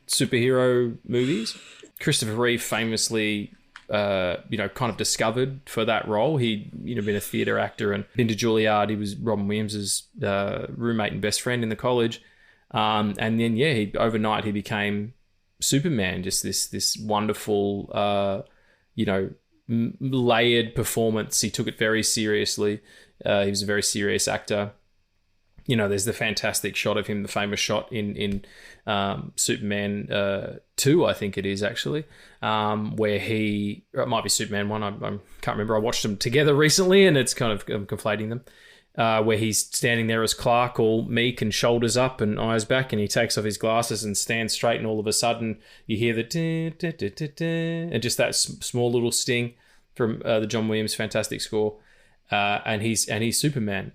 superhero movies. Christopher Reeve famously, kind of discovered for that role. He'd, been a theatre actor and been to Juilliard. He was Robin Williams' roommate and best friend in the college. And then, overnight he became Superman, just this wonderful, layered performance. He took it very seriously. He was a very serious actor. There's the fantastic shot of him, the famous shot in Superman 2, I think it is actually, where it might be Superman 1, I can't remember. I watched them together recently and it's kind of conflating them. Where he's standing there as Clark, all meek and shoulders up and eyes back, and he takes off his glasses and stands straight, and all of a sudden you hear the and just that small little sting from the John Williams fantastic score, and he's Superman.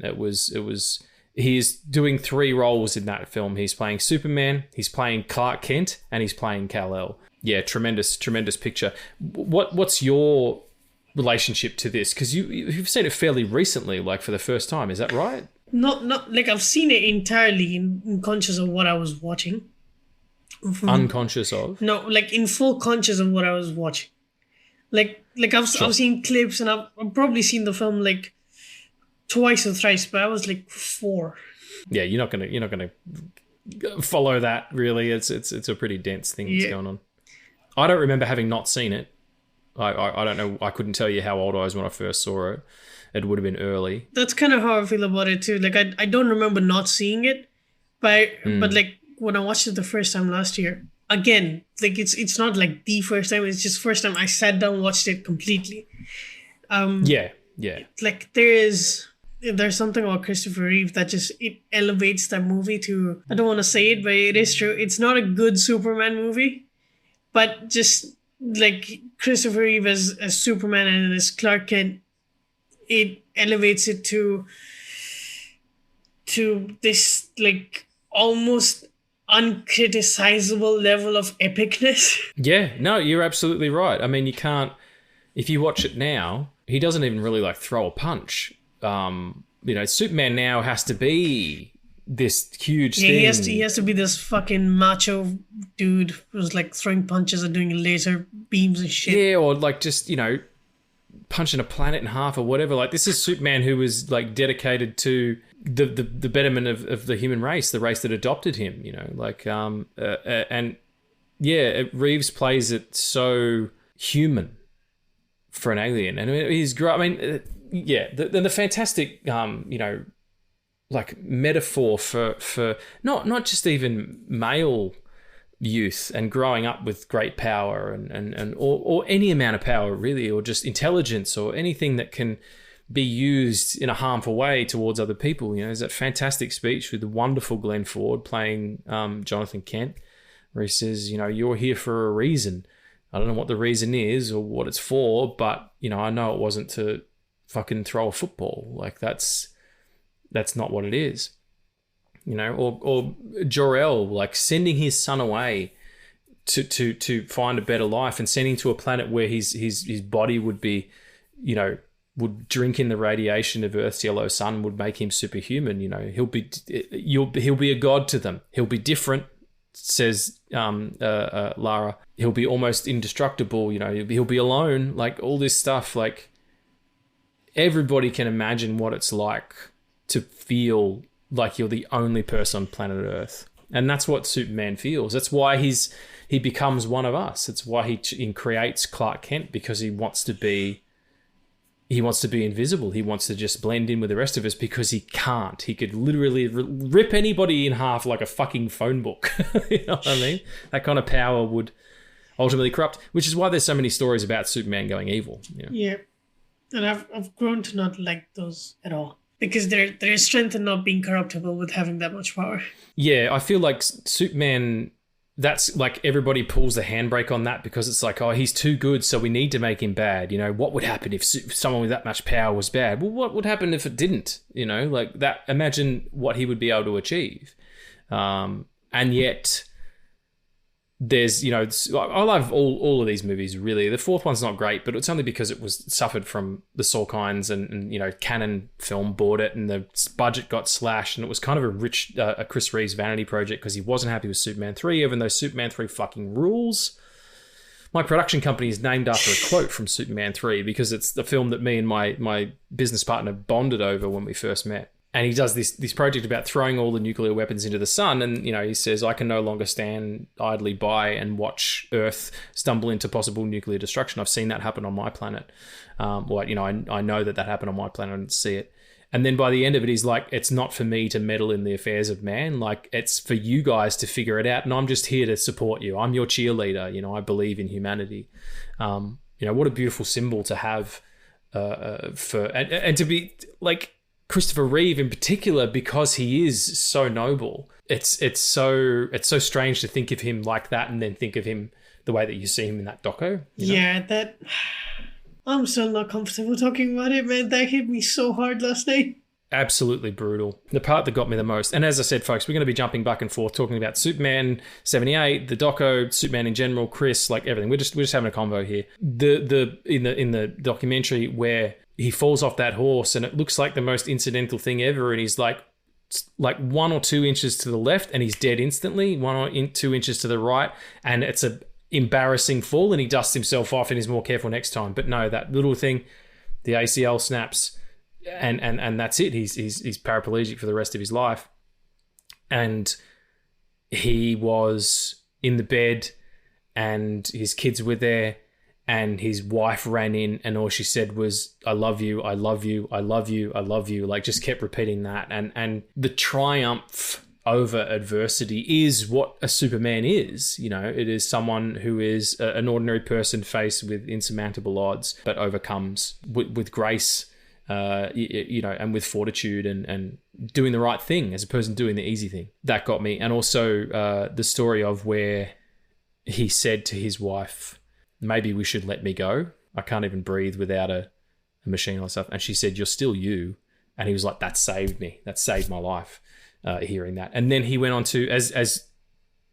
He is doing 3 roles in that film. He's playing Superman, he's playing Clark Kent, and he's playing Kal-El. Yeah, tremendous picture. What's your relationship to this? Because you've seen it fairly recently, like for the first time, is that right? Not like I've seen it entirely unconscious of what I was watching. Unconscious of? No, like in full conscious of what I was watching. Like I've seen clips and I've probably seen the film like twice or thrice, but I was like 4. Yeah, you're not gonna follow that really. It's a pretty dense thing that's going on. I don't remember having not seen it. I don't know. I couldn't tell you how old I was when I first saw it. It would have been early. That's kind of how I feel about it too. Like I don't remember not seeing it, But like when I watched it the first time last year, again, like it's not like the first time, it's just first time I sat down, watched it completely. Yeah. Like there's something about Christopher Reeve that just it elevates that movie to, I don't want to say it, but it is true. It's not a good Superman movie, but just like Christopher Reeve as Superman and as Clark Kent, it elevates it to this like almost uncriticizable level of epicness. Yeah, no, you're absolutely right. I mean, you can't, if you watch it now, he doesn't even really like throw a punch. Superman now has to be this huge thing. He has to be this fucking macho dude who's like throwing punches and doing laser beams and shit. Yeah, or like just, punching a planet in half or whatever. Like, this is Superman who was like dedicated to the betterment of the human race, the race that adopted him, and yeah, Reeves plays it so human for an alien. And the fantastic, like metaphor for not just even male youth and growing up with great power and or any amount of power really, or just intelligence or anything that can be used in a harmful way towards other people. There's that fantastic speech with the wonderful Glenn Ford playing Jonathan Kent, where he says, you're here for a reason. I don't know what the reason is or what it's for, but I know it wasn't to fucking throw a football. Like that's not what it is. Or Jor-El, like sending his son away to find a better life and sending to a planet where his body would be, would drink in the radiation of Earth's yellow sun, would make him superhuman. He'll be a god to them. He'll be different, says Lara. He'll be almost indestructible. He'll be alone. Like all this stuff. Like everybody can imagine what it's like to feel like you're the only person on planet Earth. And that's what Superman feels. That's why he becomes one of us. It's why he creates Clark Kent, because he wants to be invisible. He wants to just blend in with the rest of us, because he can't. He could literally rip anybody in half like a fucking phone book. You know what I mean? That kind of power would ultimately corrupt, which is why there's so many stories about Superman going evil. Yeah. And I've grown to not like those at all. Because there is strength in not being corruptible with having that much power. Yeah, I feel like Superman, that's like everybody pulls the handbrake on that, because it's like, oh, he's too good, so we need to make him bad. What would happen if someone with that much power was bad? Well, what would happen if it didn't? Like that. Imagine what he would be able to achieve. And yet there's, I love all of these movies, really. The fourth one's not great, but it's only because it was suffered from the Sorkinds and Canon Film bought it and the budget got slashed, and it was kind of a Chris Reeves vanity project because he wasn't happy with Superman 3, even though Superman 3 fucking rules. My production company is named after a quote from Superman 3 because it's the film that me and my business partner bonded over when we first met. And he does this project about throwing all the nuclear weapons into the sun. And, he says, I can no longer stand idly by and watch Earth stumble into possible nuclear destruction. I've seen that happen on my planet. I know that happened on my planet and see it. And then by the end of it, he's like, it's not for me to meddle in the affairs of man. Like, it's for you guys to figure it out. And I'm just here to support you. I'm your cheerleader. I believe in humanity. What a beautiful symbol to have and to be like, Christopher Reeve in particular, because he is so noble. It's so strange to think of him like that and then think of him the way that you see him in that doco. Yeah, that I'm still not comfortable talking about it, man. That hit me so hard last night. Absolutely brutal. The part that got me the most. And as I said, folks, we're going to be jumping back and forth talking about Superman 78, the doco, Superman in general, Chris, like everything. We're just having a convo here. In the documentary where he falls off that horse and it looks like the most incidental thing ever, and he's like 1 or 2 inches to the left and he's dead instantly, 1 or 2 inches to the right, and it's a embarrassing fall and he dusts himself off and is more careful next time. But no, that little thing, the ACL snaps and that's it. He's paraplegic for the rest of his life. And he was in the bed and his kids were there. And his wife ran in and all she said was, I love you, I love you, I love you, I love you. Like, just kept repeating that. And the triumph over adversity is what a Superman is. You know, it is someone who is an ordinary person faced with insurmountable odds, but overcomes with grace, you know, and with fortitude and doing the right thing as opposed to doing the easy thing. That got me. And also the story of where he said to his wife, maybe we should let me go. I can't even breathe without a machine or stuff. And she said, you're still you. And he was like, that saved me. That saved my life. Hearing that. And then he went on to, as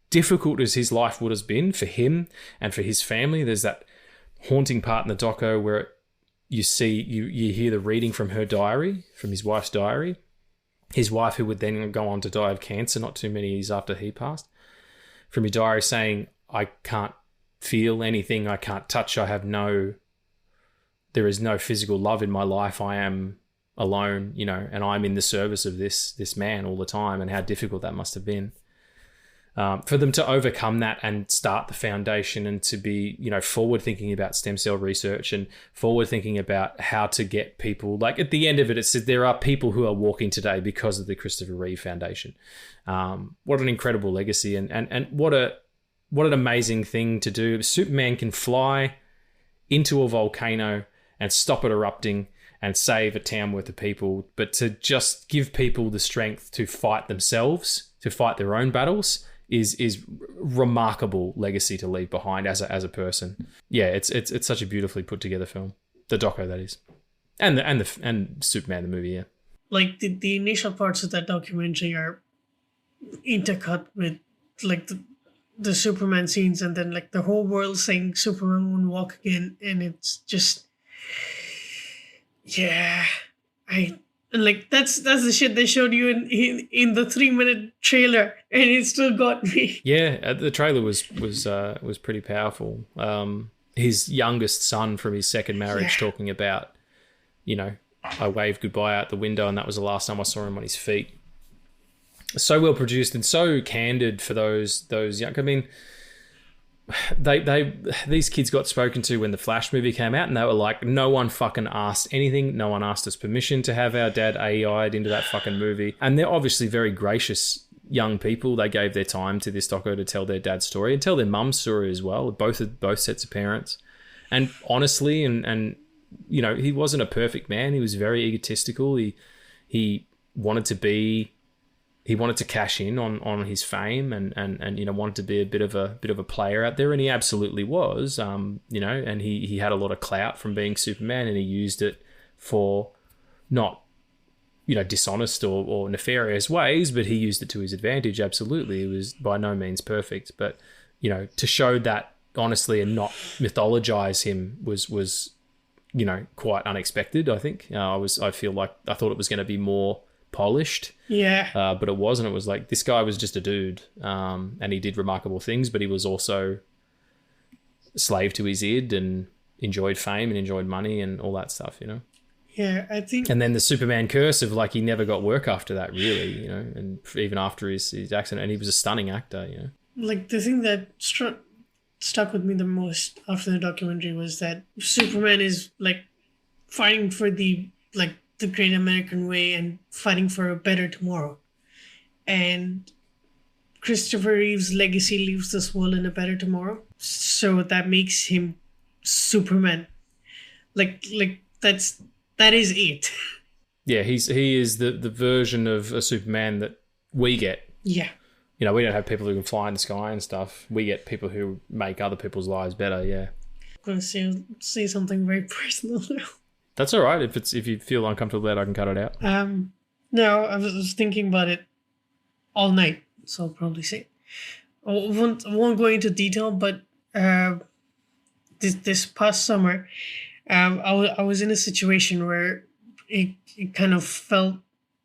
difficult as his life would have been for him and for his family, there's that haunting part in the doco where you hear the reading from her diary, from his wife's diary. His wife, who would then go on to die of cancer not too many years after he passed, from his diary saying, I can't feel anything, I can't touch, there is no physical love in my life, I am alone, you know, and I'm in the service of this man all the time, and how difficult that must have been. For them to overcome that and start the foundation and to be, you know, forward thinking about stem cell research and forward thinking about how to get people, like at the end of it, it said there are people who are walking today because of the Christopher Reeve Foundation. What an incredible legacy, and what an amazing thing to do. Superman can fly into a volcano and stop it erupting and save a town worth of people, but to just give people the strength to fight themselves, to fight their own battles, is remarkable legacy to leave behind as a person. Yeah, it's such a beautifully put together film. The doco, that is, and Superman the movie. Yeah, like the initial parts of that documentary are intercut with like the Superman scenes, and then like the whole world saying Superman won't walk again, and it's just. Yeah, like that's the shit they showed you in the 3-minute trailer, and it still got me. Yeah, the trailer was pretty powerful. His youngest son from his second marriage talking about, you know, I waved goodbye out the window, and that was the last time I saw him on his feet. So well produced and so candid for those young. I mean, these kids got spoken to when the Flash movie came out, and they were like, no one fucking asked anything. No one asked us permission to have our dad AI'd into that fucking movie. And they're obviously very gracious young people. They gave their time to this doco to tell their dad's story and tell their mum's story as well, both sets of parents. And honestly, and you know, he wasn't a perfect man. He was very egotistical. He wanted to cash in on his fame and you know, wanted to be a bit of a player out there, and he absolutely was. You know, and he had a lot of clout from being Superman, and he used it for not, you know, dishonest or nefarious ways, but he used it to his advantage. Absolutely, it was by no means perfect, but you know, to show that honestly and not mythologize him was you know, quite unexpected. I think I feel like I thought it was going to be more polished, but it wasn't. It was like, this guy was just a dude, and he did remarkable things, but he was also a slave to his id and enjoyed fame and enjoyed money and all that stuff, you know. Yeah, I think. And then the Superman curse of like, he never got work after that, really, you know, and even after his accident, and he was a stunning actor, you know. Like, the thing that stuck with me the most after the documentary was that Superman is like fighting for the great American way and fighting for a better tomorrow. And Christopher Reeve's legacy leaves this world in a better tomorrow. So that makes him Superman. Like that is it. Yeah, he is the version of a Superman that we get. Yeah. You know, we don't have people who can fly in the sky and stuff. We get people who make other people's lives better, yeah. I'm going to say something very personal now. That's all right. If you feel uncomfortable with that, I can cut it out. No, I was thinking about it all night, so I'll probably say. I won't go into detail, but this past summer, I was in a situation where it kind of felt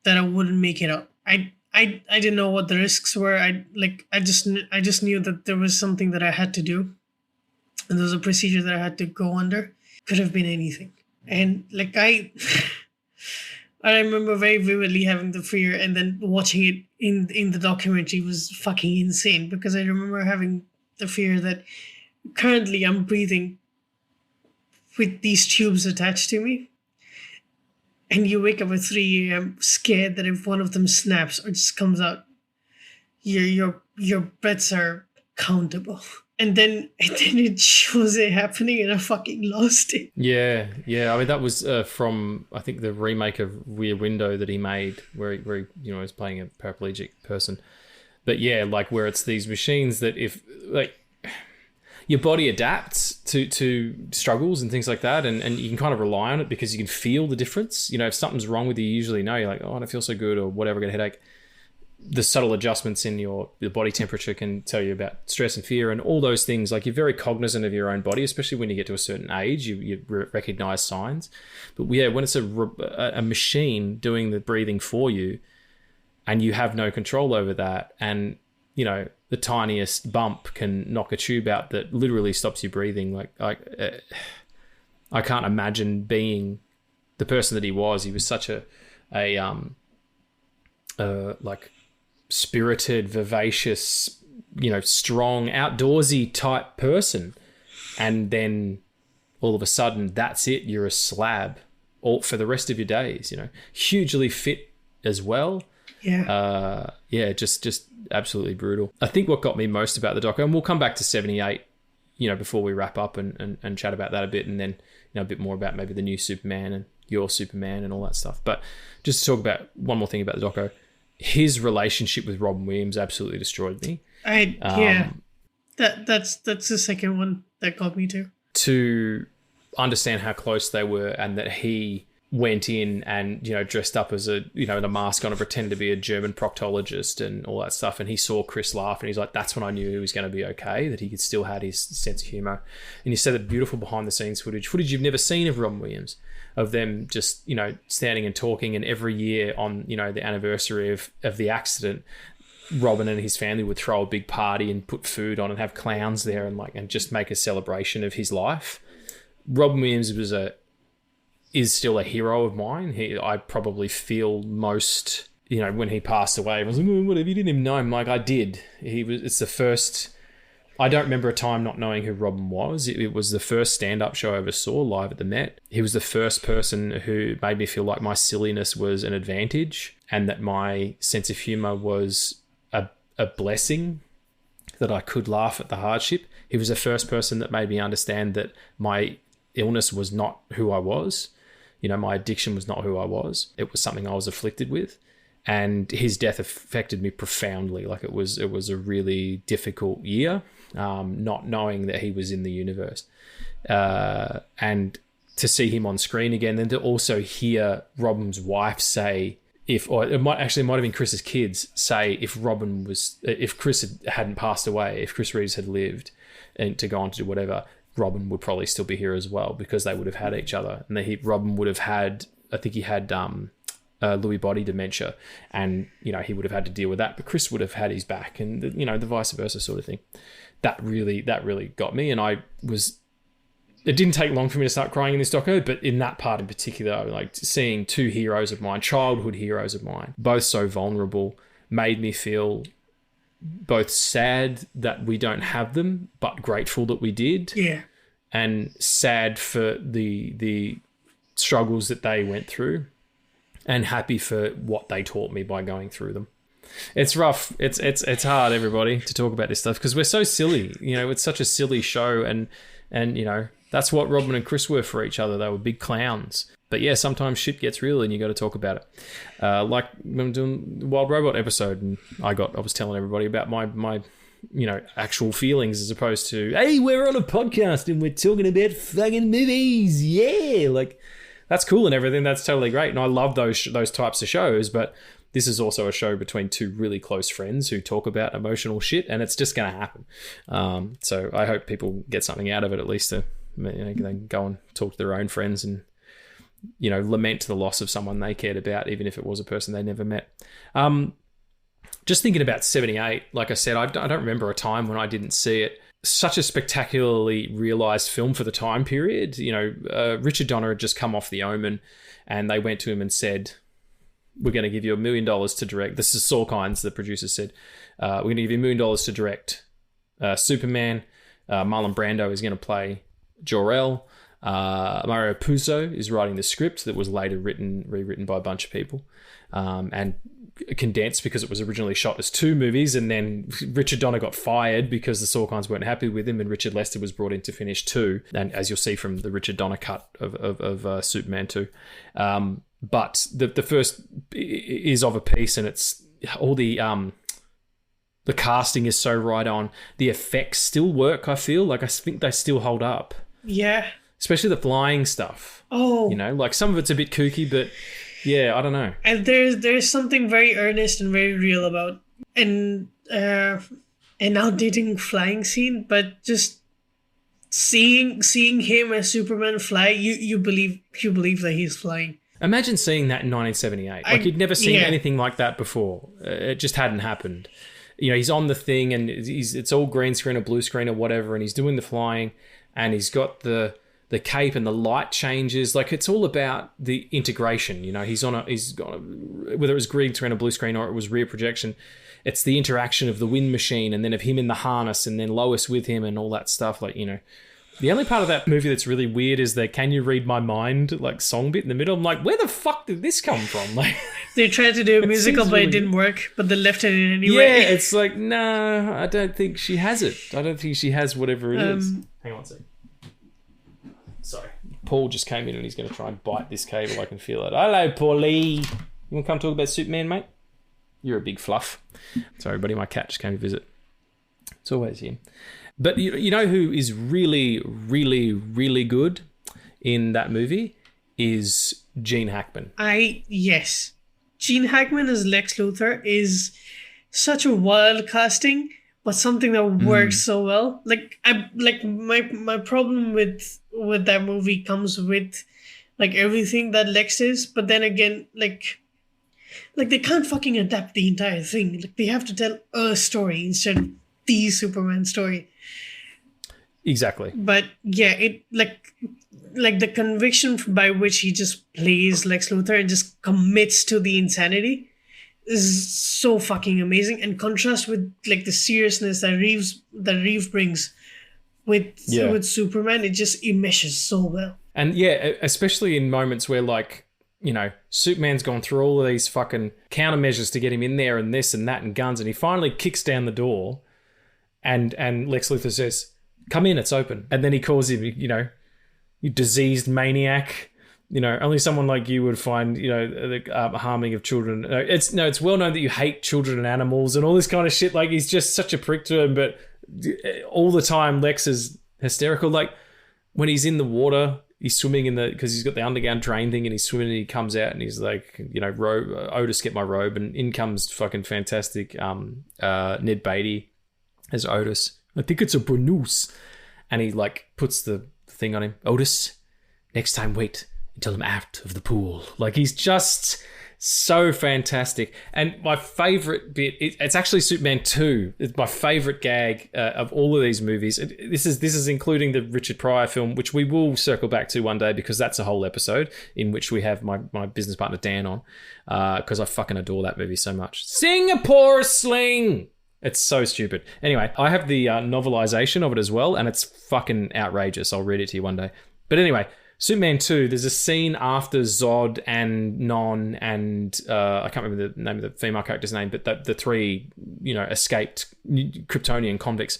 that I wouldn't make it up. I didn't know what the risks were. I just knew that there was something that I had to do, and there was a procedure that I had to go under. Could have been anything. And like I remember very vividly having the fear, and then watching it in the documentary was fucking insane, because I remember having the fear that currently I'm breathing with these tubes attached to me, and you wake up at 3 a.m. scared that if one of them snaps or just comes out, your bets are countable. And then it shows it happening, and I fucking lost it. Yeah. I mean, that was from, I think, the remake of Rear Window that he made, where he was playing a paraplegic person. But yeah, like where it's these machines that if like your body adapts to struggles and things like that, and you can kind of rely on it because you can feel the difference. If something's wrong with you, you usually know. You're like, oh, I don't feel so good, or whatever, I got a headache. The subtle adjustments in your body temperature can tell you about stress and fear and all those things. Like, you're very cognizant of your own body, especially when you get to a certain age. You recognize signs. But yeah, when it's a machine doing the breathing for you, and you have no control over that, and the tiniest bump can knock a tube out that literally stops you breathing. Like, I can't imagine being the person that he was. He was such a like spirited, vivacious, strong, outdoorsy type person, and then all of a sudden, that's it. You're a slab all for the rest of your days. Hugely fit as well. Yeah. Just absolutely brutal. I think what got me most about the doco, and we'll come back to 78, before we wrap up and chat about that a bit, and then a bit more about maybe the new Superman and your Superman and all that stuff. But just to talk about one more thing about the doco. His relationship with Robin Williams absolutely destroyed me. That's the second one that got me too. To understand how close they were, and that he went in and dressed up as a a mask on and pretended to be a German proctologist and all that stuff, and he saw Chris laugh, and he's like, that's when I knew he was going to be okay, that he could still had his sense of humor. And you said that beautiful behind the scenes footage you've never seen of Robin Williams, of them just standing and talking, and every year on the anniversary of the accident, Robin and his family would throw a big party and put food on and have clowns there and just make a celebration of his life. Robin Williams is still a hero of mine. I probably feel most, when he passed away, I was like, whatever, you didn't even know him. Like, I did. It's the first, I don't remember a time not knowing who Robin was. It was the first stand-up show I ever saw live at the Met. He was the first person who made me feel like my silliness was an advantage, and that my sense of humor was a blessing, that I could laugh at the hardship. He was the first person that made me understand that my illness was not who I was. My addiction was not who I was. It was something I was afflicted with. And his death affected me profoundly. Like, it was a really difficult year, not knowing that he was in the universe. And to see him on screen again, and to also hear Robin's wife say, it might have been Chris's kids say, if Chris hadn't passed away, if Chris Reeves had lived and to go on to do whatever, Robin would probably still be here as well, because they would have had each other. And Robin would have had, I think he had Lewy body dementia, and he would have had to deal with that, but Chris would have had his back, and the vice versa sort of thing. That really got me, and it didn't take long for me to start crying in this doco, but in that part in particular, like seeing two heroes of mine, childhood heroes of mine, both so vulnerable, made me feel both sad that we don't have them, but grateful that we did. Yeah. And sad for the struggles that they went through, and happy for what they taught me by going through them. It's rough. It's hard, everybody, to talk about this stuff, because we're so silly. It's such a silly show, and that's what Robin and Chris were for each other. They were big clowns. But yeah, sometimes shit gets real, and you got to talk about it. Like when I'm doing the Wild Robot episode, and I was telling everybody about my actual feelings, as opposed to, hey, we're on a podcast and we're talking about fucking movies. Yeah, like, that's cool and everything. That's totally great, and I love those types of shows. But this is also a show between two really close friends who talk about emotional shit, and it's just going to happen. So I hope people get something out of it, at least to they can go and talk to their own friends and lament the loss of someone they cared about, even if it was a person they never met. Just thinking about 78, like I said, I don't remember a time when I didn't see it. Such a spectacularly realised film for the time period. Richard Donner had just come off The Omen, and they went to him and said, we're going to give you $1 million to direct. This is Sorkin's, the producer said. We're going to give you $1 million to direct Superman. Marlon Brando is going to play Jor-El. Mario Puzo is writing the script that was later rewritten by a bunch of people, and condensed because it was originally shot as 2 movies, and then Richard Donner got fired because the Sorkins weren't happy with him, and Richard Lester was brought in to finish 2, and as you'll see from the Richard Donner cut of Superman 2. But the first is of a piece, and it's all the casting is so right on. The effects still work, I feel. Like, I think they still hold up. Yeah. Especially the flying stuff. Oh. You know, like some of it's a bit kooky, but yeah, I don't know. And there's something very earnest and very real about an outdating flying scene, but just seeing him as Superman fly, you believe that he's flying. Imagine seeing that in 1978. Like, you'd never seen anything like that before. It just hadn't happened. You know, he's on the thing, and it's all green screen or blue screen or whatever, and he's doing the flying, and he's got the cape, and the light changes. Like, it's all about the integration. You know, he's got whether it was green screen or blue screen or it was rear projection, it's the interaction of the wind machine and then of him in the harness and then Lois with him and all that stuff. Like, you know, the only part of that movie that's really weird is the "Can You Read My Mind" like song bit in the middle. I'm like, where the fuck did this come from? Like, they tried to do a musical, but it didn't work. But they left it in anyway. Yeah, it's like, no, I don't think she has it. I don't think she has whatever it is. Hang on a second. Sorry, Paul just came in and he's going to try and bite this cable. I can feel it. Hello, Paulie. You want to come talk about Superman, mate? You're a big fluff. Sorry, everybody. My cat just came to visit. It's always him. But you know who is really, really, really good in that movie is Gene Hackman. Yes. Gene Hackman as Lex Luthor is such a wild casting, but something that works so well. My problem with that movie comes with like everything that Lex is, but then again, like they can't fucking adapt the entire thing. Like, they have to tell a story instead of the Superman story. Exactly. But yeah, it like the conviction by which he just plays Lex Luthor and just commits to the insanity is so fucking amazing, and contrast with like the seriousness that Reeve brings with Superman, it meshes so well. And yeah, especially in moments where, like, you know, Superman's gone through all of these fucking countermeasures to get him in there and this and that and guns, and he finally kicks down the door, and Lex Luthor says, "Come in, it's open." And then he calls him, you know, "you diseased maniac." You know, only someone like you would find, you know, the harming of children. It's well known that you hate children and animals and all this kind of shit. Like, he's just such a prick to him, but all the time Lex is hysterical. Like, when he's in the water, he's swimming because he's got the underground drain thing, and he's swimming and he comes out and he's like, you know, Otis, get my robe. And in comes fucking fantastic Ned Beatty as Otis. "I think it's a Burnous." And he like puts the thing on him. "Otis, next time wait until I'm out of the pool." Like, he's just so fantastic. And my favourite bit, it's actually Superman 2. It's my favourite gag of all of these movies. This is including the Richard Pryor film, which we will circle back to one day, because that's a whole episode in which we have my business partner Dan on, because I fucking adore that movie so much. Singapore Sling! It's so stupid. Anyway, I have the novelization of it as well, and it's fucking outrageous. I'll read it to you one day. But anyway, Superman 2, there's a scene after Zod and Non and I can't remember the name of the female character's name, but the 3, you know, escaped Kryptonian convicts.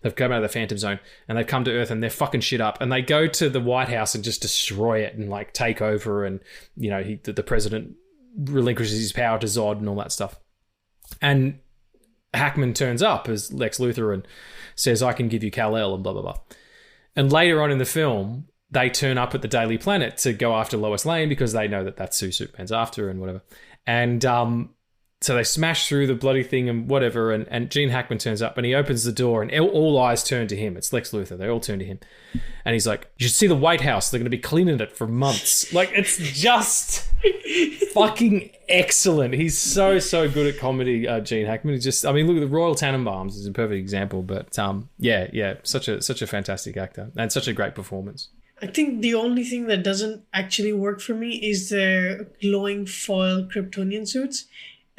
They've come out of the Phantom Zone and they've come to Earth and they're fucking shit up, and they go to the White House and just destroy it and like take over, and, you know, the president relinquishes his power to Zod and all that stuff. And Hackman turns up as Lex Luthor and says, "I can give you Kal-El," and blah, blah, blah. And later on in the film, they turn up at the Daily Planet to go after Lois Lane because they know that that's who Superman's after and whatever. And so they smash through the bloody thing and whatever, and Gene Hackman turns up and he opens the door and all eyes turn to him. It's Lex Luthor. They all turn to him. And he's like, "You should see the White House. They're going to be cleaning it for months." Like, it's just fucking excellent. He's so good at comedy, Gene Hackman. He's just, I mean, look at the Royal Tenenbaums is a perfect example. But yeah, such a fantastic actor and such a great performance. I think the only thing that doesn't actually work for me is their glowing foil Kryptonian suits.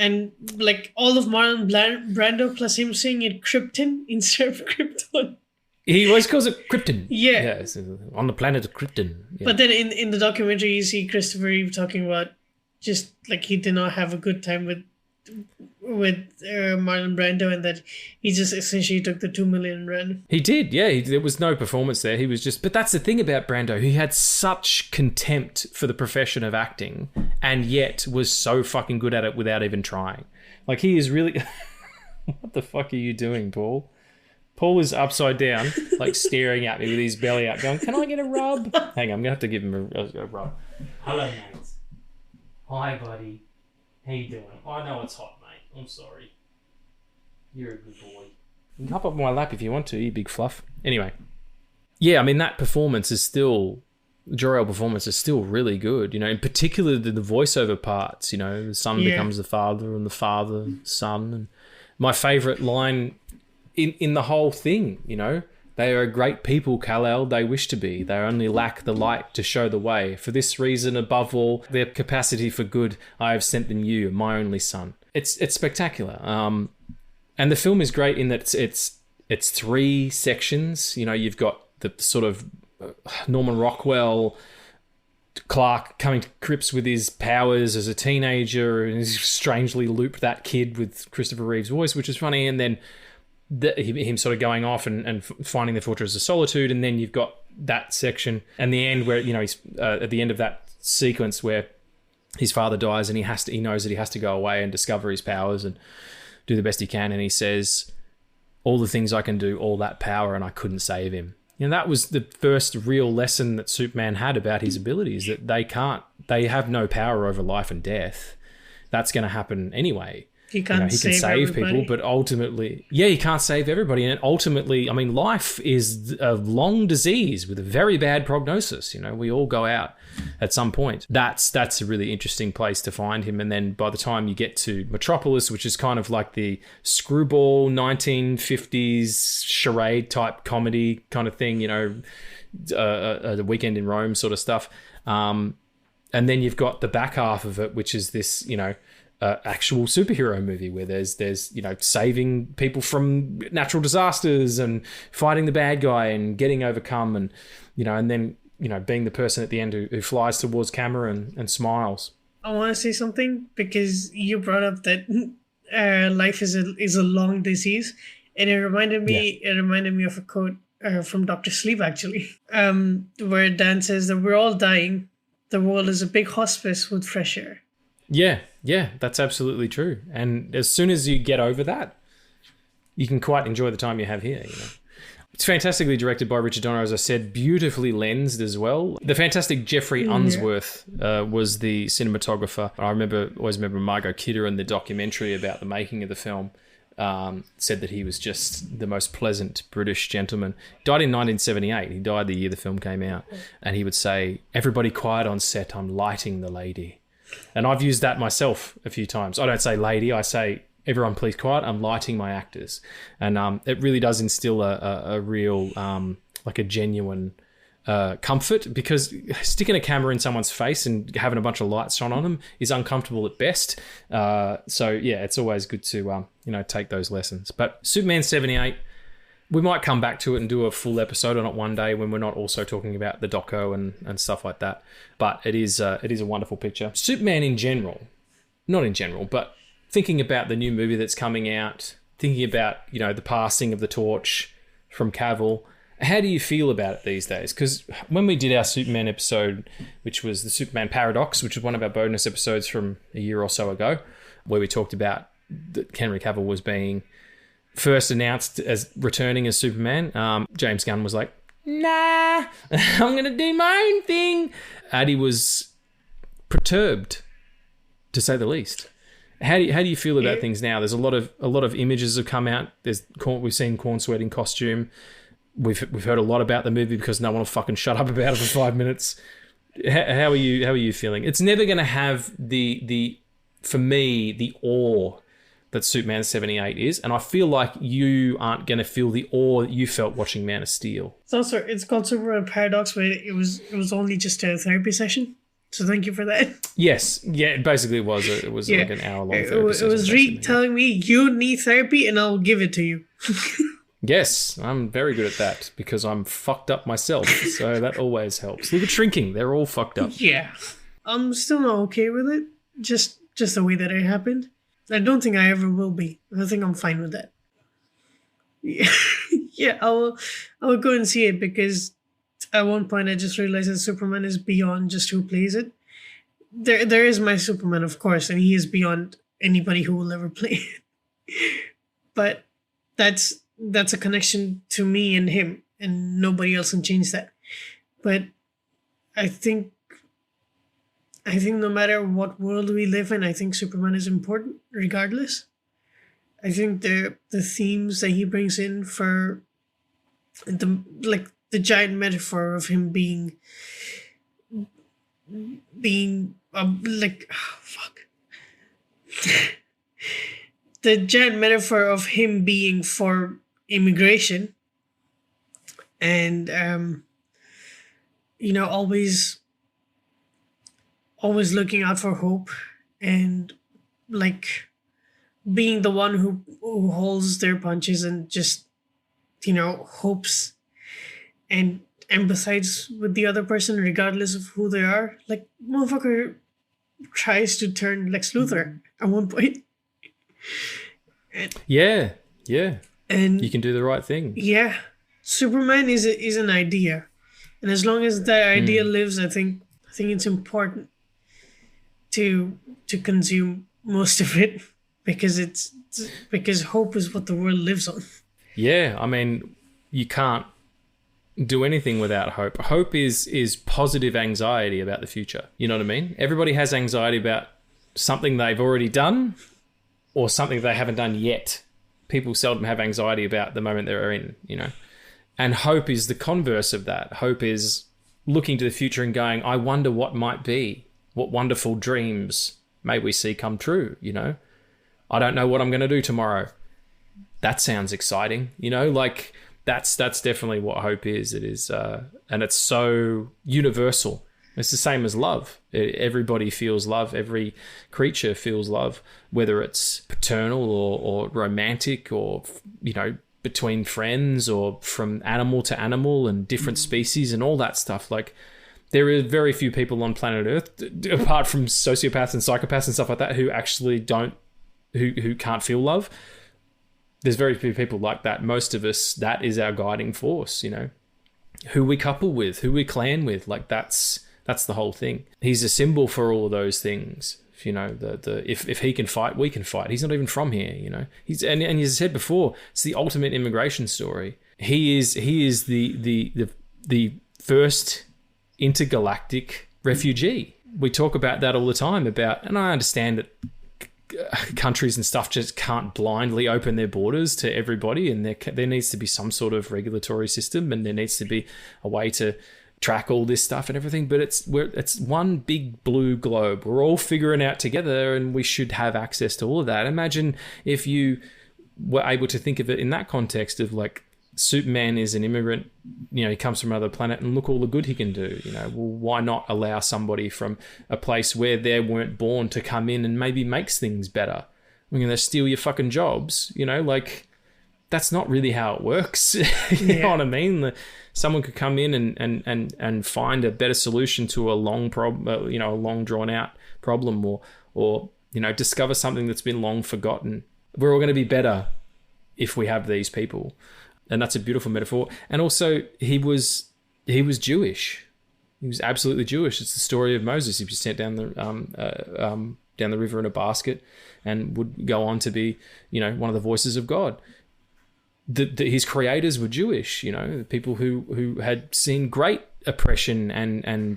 And like all of Marlon Brando plus him saying it Krypton instead of Krypton. He always calls it Krypton. Yeah. It's on the planet of Krypton. Yeah. But then in the documentary, you see Christopher Reeve talking about just like he did not have a good time with Marlon Brando, and that he just essentially took the 2 million run. He did, yeah. There was no performance there. He was just... But that's the thing about Brando. He had such contempt for the profession of acting and yet was so fucking good at it without even trying. Like, he is really... What the fuck are you doing, Paul? Paul is upside down, like staring at me with his belly out going, can I get a rub? Hang on, I'm going to have to give him a rub. Hello, mate. Hi, buddy. How you doing? I know it's hot, mate. I'm sorry. You're a good boy. You can hop up on my lap if you want to, you big fluff. Anyway. Yeah, I mean, that performance is still... Jor-El performance is still really good, you know, in particular the voiceover parts, you know, the son becomes the father and the father, son. And my favourite line in the whole thing, you know, they are a great people, Kal-El, they wish to be. They only lack the light to show the way. For this reason, above all, their capacity for good, I have sent them you, my only son. It's spectacular. And the film is great in that it's 3 sections. You know, you've got the sort of Norman Rockwell, Clark coming to grips with his powers as a teenager, and he's strangely looped that kid with Christopher Reeve's voice, which is funny, and then him sort of going off and finding the Fortress of Solitude, and then you've got that section and the end where, you know, he's at the end of that sequence where his father dies and he knows that he has to go away and discover his powers and do the best he can, and he says, all the things I can do, all that power, and I couldn't save him. You know, that was the first real lesson that Superman had about his abilities, that they have no power over life and death. That's going to happen anyway. He can save people, but ultimately, he can't save everybody. And ultimately, I mean, life is a long disease with a very bad prognosis. You know, we all go out at some point. That's a really interesting place to find him. And then by the time you get to Metropolis, which is kind of like the screwball 1950s charade type comedy kind of thing, you know, the Weekend in Rome sort of stuff. And then you've got the back half of it, which is this, you know, actual superhero movie where there's you know, saving people from natural disasters and fighting the bad guy and getting overcome, and you know, and then, you know, being the person at the end who flies towards camera and smiles. I want to say something because you brought up that life is a long disease, and it reminded me of a quote from Dr. Sleep, actually, where Dan says that we're all dying. The world is a big hospice with fresh air. Yeah, that's absolutely true. And as soon as you get over that, you can quite enjoy the time you have here, you know. It's fantastically directed by Richard Donner, as I said, beautifully lensed as well. The fantastic Jeffrey Unsworth was the cinematographer. I always remember Margot Kidder in the documentary about the making of the film said that he was just the most pleasant British gentleman. Died in 1978. He died the year the film came out. And he would say, "Everybody quiet on set, I'm lighting the lady." And I've used that myself a few times. I don't say lady, I say, everyone please quiet, I'm lighting my actors. And it really does instill a real, like a genuine comfort, because sticking a camera in someone's face and having a bunch of lights shone on them is uncomfortable at best. So, yeah, it's always good to, you know, take those lessons. But Superman 78... we might come back to it and do a full episode on it one day when we're not also talking about the doco and stuff like that. But it is a wonderful picture. Superman in general, not in general, but thinking about the new movie that's coming out, thinking about, you know, the passing of the torch from Cavill, how do you feel about it these days? Because when we did our Superman episode, which was the Superman Paradox, which was one of our bonus episodes from a year or so ago, where we talked about that Henry Cavill was being first announced as returning as Superman, James Gunn was like, nah, I'm going to do my own thing. Addy was perturbed, to say the least. How do you feel about things now? There's a lot of images have come out. We've seen Corn Sweat in costume. We've heard a lot about the movie because no one will fucking shut up about it for 5 minutes. How are you feeling? It's never going to have the for me the awe that Superman 78 is, and I feel like you aren't going to feel the awe that you felt watching Man of Steel. It's called Superman Paradox, where it was only just a therapy session. So thank you for that. Yes, yeah, basically it was like an hour long therapy session. It was Reed telling me you need therapy, and I'll give it to you. Yes, I'm very good at that because I'm fucked up myself. So that always helps. Look at Shrinking. They're all fucked up. Yeah. I'm still not okay with it. Just the way that it happened. I don't think I ever will be. I think I'm fine with that. Yeah, yeah, I will go and see it because at one point I just realized that Superman is beyond just who plays it. There is my Superman, of course, and he is beyond anybody who will ever play it. But that's a connection to me and him, and nobody else can change that. But I think no matter what world we live in, I think Superman is important regardless. I think the themes that he brings in for the giant metaphor of him being the giant metaphor of him being for immigration and always looking out for hope and like being the one who holds their punches and just hopes and empathize with the other person regardless of who they are. Like, motherfucker tries to turn Lex Luthor at one point. Yeah. And you can do the right thing. Yeah. Superman is an idea. And as long as that idea lives, I think it's important to consume most of it because hope is what the world lives on. Yeah, I mean, you can't do anything without hope. Hope is positive anxiety about the future. You know what I mean? Everybody has anxiety about something they've already done or something they haven't done yet. People seldom have anxiety about the moment they're in, And hope is the converse of that. Hope is looking to the future and going, I wonder what might be. What wonderful dreams may we see come true, I don't know what I'm going to do tomorrow. That sounds exciting, like that's definitely what hope is. It is, and it's so universal. It's the same as love. Everybody feels love. Every creature feels love, whether it's paternal or romantic or, between friends or from animal to animal and different species and all that stuff. Like, there are very few people on planet Earth, apart from sociopaths and psychopaths and stuff like that, who actually who can't feel love. There's very few people like that. Most of us, that is our guiding force, who we couple with, who we clan with. Like, that's the whole thing. He's a symbol for all of those things. If he can fight, we can fight. He's not even from here, He's and as I said before, it's the ultimate immigration story. He is the first intergalactic refugee. We talk about that all the time and I understand that countries and stuff just can't blindly open their borders to everybody, and there needs to be some sort of regulatory system, and there needs to be a way to track all this stuff and everything. But it's one big blue globe. We're all figuring out together, and we should have access to all of that. Imagine if you were able to think of it in that context of like, Superman is an immigrant, he comes from another planet, and look all the good he can do. Well, why not allow somebody from a place where they weren't born to come in and maybe makes things better? We're going to steal your fucking jobs, like, that's not really how it works. You know what I mean? Someone could come in and find a better solution to a long problem, a long drawn out problem, or discover something that's been long forgotten. We're all going to be better if we have these people. And that's a beautiful metaphor. And also, he was Jewish. He was absolutely Jewish. It's the story of Moses. He was sent down the river in a basket, and would go on to be, one of the voices of God. His creators were Jewish. People who had seen great oppression and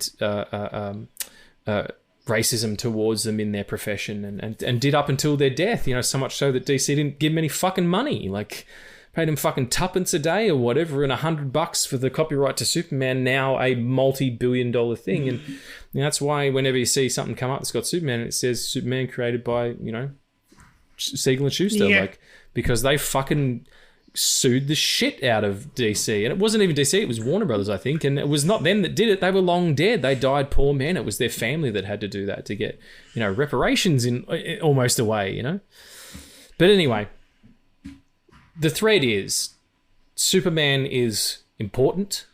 racism towards them in their profession, and did up until their death. So much so that DC didn't give them any fucking money. Like, paid him fucking tuppence a day or whatever, and $100 for the copyright to Superman, now a multi-billion-dollar thing. And that's why whenever you see something come up that's got Superman, and it says Superman created by, Siegel and Schuster, because they fucking sued the shit out of DC. And it wasn't even DC, it was Warner Brothers, I think. And it was not them that did it. They were long dead. They died poor men. It was their family that had to do that to get, reparations in almost a way, But anyway, the thread is Superman is important,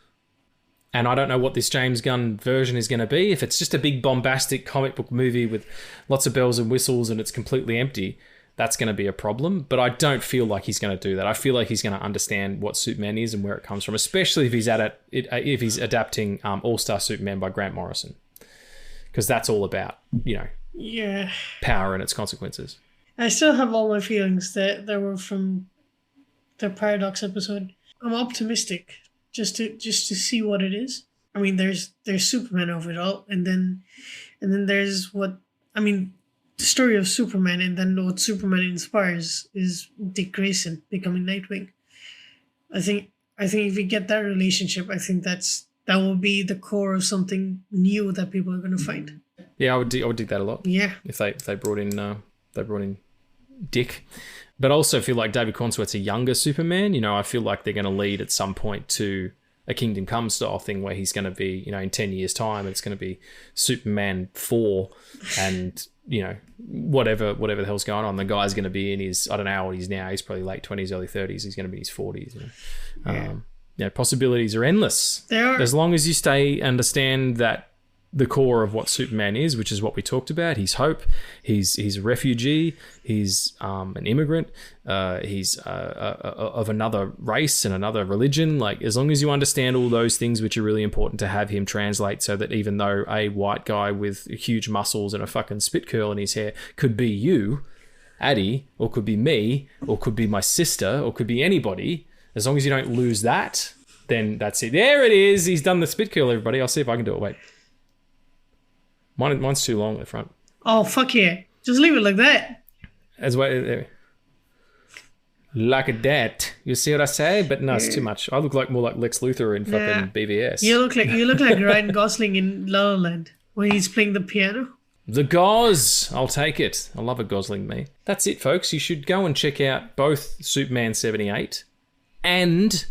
and I don't know what this James Gunn version is going to be. If it's just a big bombastic comic book movie with lots of bells and whistles and it's completely empty, that's going to be a problem. But I don't feel like he's going to do that. I feel like he's going to understand what Superman is and where it comes from, especially if he's adapting All-Star Superman by Grant Morrison, because that's all about, power and its consequences. I still have all my feelings that were from the Paradox episode. I'm optimistic just to see what it is. I mean, there's Superman over it all, and then there's the story of Superman, and then what Superman inspires is Dick Grayson becoming Nightwing. I think if we get that relationship, I think that will be the core of something new that people are going to find. Yeah, I would dig that a lot. Yeah, if they brought in Dick, but I also feel like David Cornsweet's a younger Superman. I feel like they're going to lead at some point to a Kingdom Come style thing where he's going to be, in 10 years' time, it's going to be Superman 4, and whatever the hell's going on, the guy's going to be in his, I don't know how old he's now. He's probably late 20s, early 30s. He's going to be in his 40s. Possibilities are endless. They are. As long as you understand that the core of what Superman is, which is what we talked about. He's hope. He's a refugee. He's an immigrant. He's of another race and another religion. Like, as long as you understand all those things, which are really important to have him translate, so that even though a white guy with huge muscles and a fucking spit curl in his hair could be you, Addie, or could be me, or could be my sister, or could be anybody, as long as you don't lose that, then that's it. There it is. He's done the spit curl, everybody. I'll see if I can do it. Wait. Mine's too long at the front. Oh, fuck yeah. Just leave it like that. As well, like that. You see what I say? But no, it's too much. I look more like Lex Luthor in fucking BVS. You look like Ryan Gosling in La La Land when he's playing the piano. The Goz. I'll take it. I love a Gosling me. That's it, folks. You should go and check out both Superman 78 and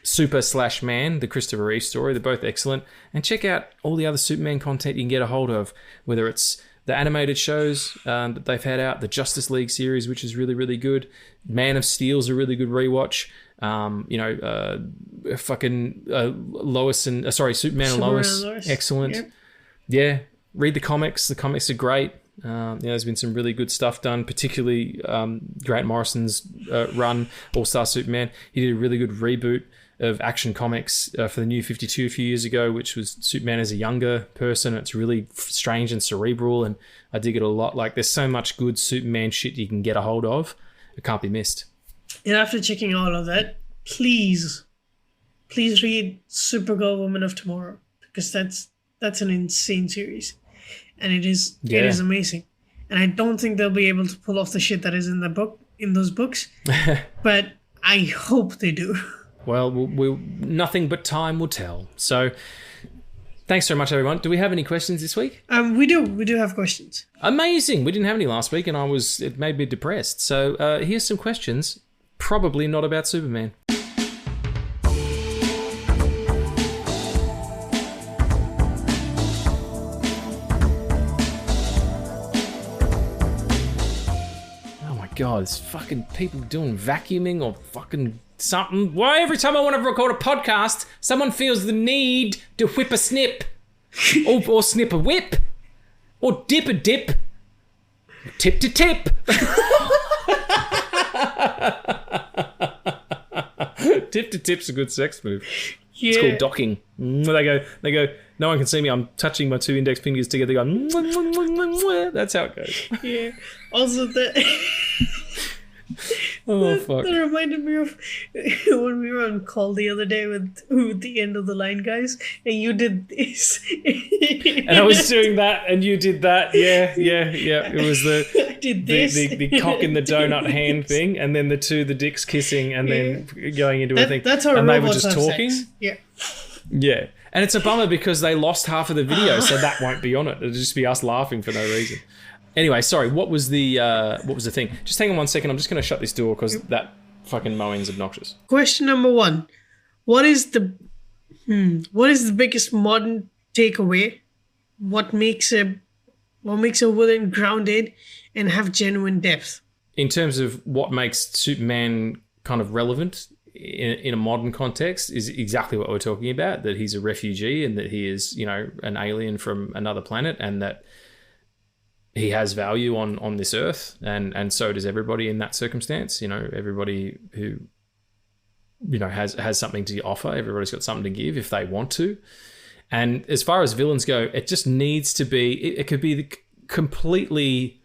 Super/Man, the Christopher Reeve story. They're both excellent. And check out all the other Superman content you can get a hold of, whether it's the animated shows that they've had out, the Justice League series, which is really, really good. Man of Steel's a really good rewatch. Superman and Lois. Excellent. Yep. Yeah, read the comics. The comics are great. There's been some really good stuff done, particularly Grant Morrison's run, All-Star Superman. He did a really good reboot of Action Comics for the New 52 a few years ago, which was Superman as a younger person. It's really strange and cerebral, and I dig it a lot. Like, there's so much good Superman shit you can get a hold of. It can't be missed. And after checking all of that, please read Supergirl Woman of Tomorrow, because that's an insane series. And it is amazing. And I don't think they'll be able to pull off the shit that is in those books. But I hope they do. Well, nothing but time will tell. So, thanks so much, everyone. Do we have any questions this week? We do have questions. Amazing. We didn't have any last week, and it made me depressed. So, here's some questions. Probably not about Superman. God, it's fucking people doing vacuuming or fucking something. Why every time I want to record a podcast, someone feels the need to whip a snip or snip a whip or dip a dip, tip to tip. Tip to tip's a good sex move. Yeah. It's called docking. They go, no one can see me. I'm touching my two index fingers together going, that's how it goes. Yeah. Also, fuck. That reminded me of when we were on call the other day with the end of the line guys, and you did this. And I was doing that, and you did that. Yeah. It was I did this. The cock in the donut hand thing, and then the dicks kissing, and then going into a thing. That's how and robots they were just have talking. Sex. Yeah. Yeah. And it's a bummer because they lost half of the video, so that won't be on it. It'll just be us laughing for no reason. Anyway, sorry, what was the thing? Just hang on 1 second. I'm just going to shut this door because that fucking mowing's obnoxious. Question number 1. What is the biggest modern takeaway? What makes a villain grounded and have genuine depth? In terms of what makes Superman kind of relevant in a modern context is exactly what we're talking about, that he's a refugee and that he is, an alien from another planet, and that he has value on this earth, and so does everybody in that circumstance. Everybody who has something to offer. Everybody's got something to give if they want to. And as far as villains go, it just needs to be, it could be completely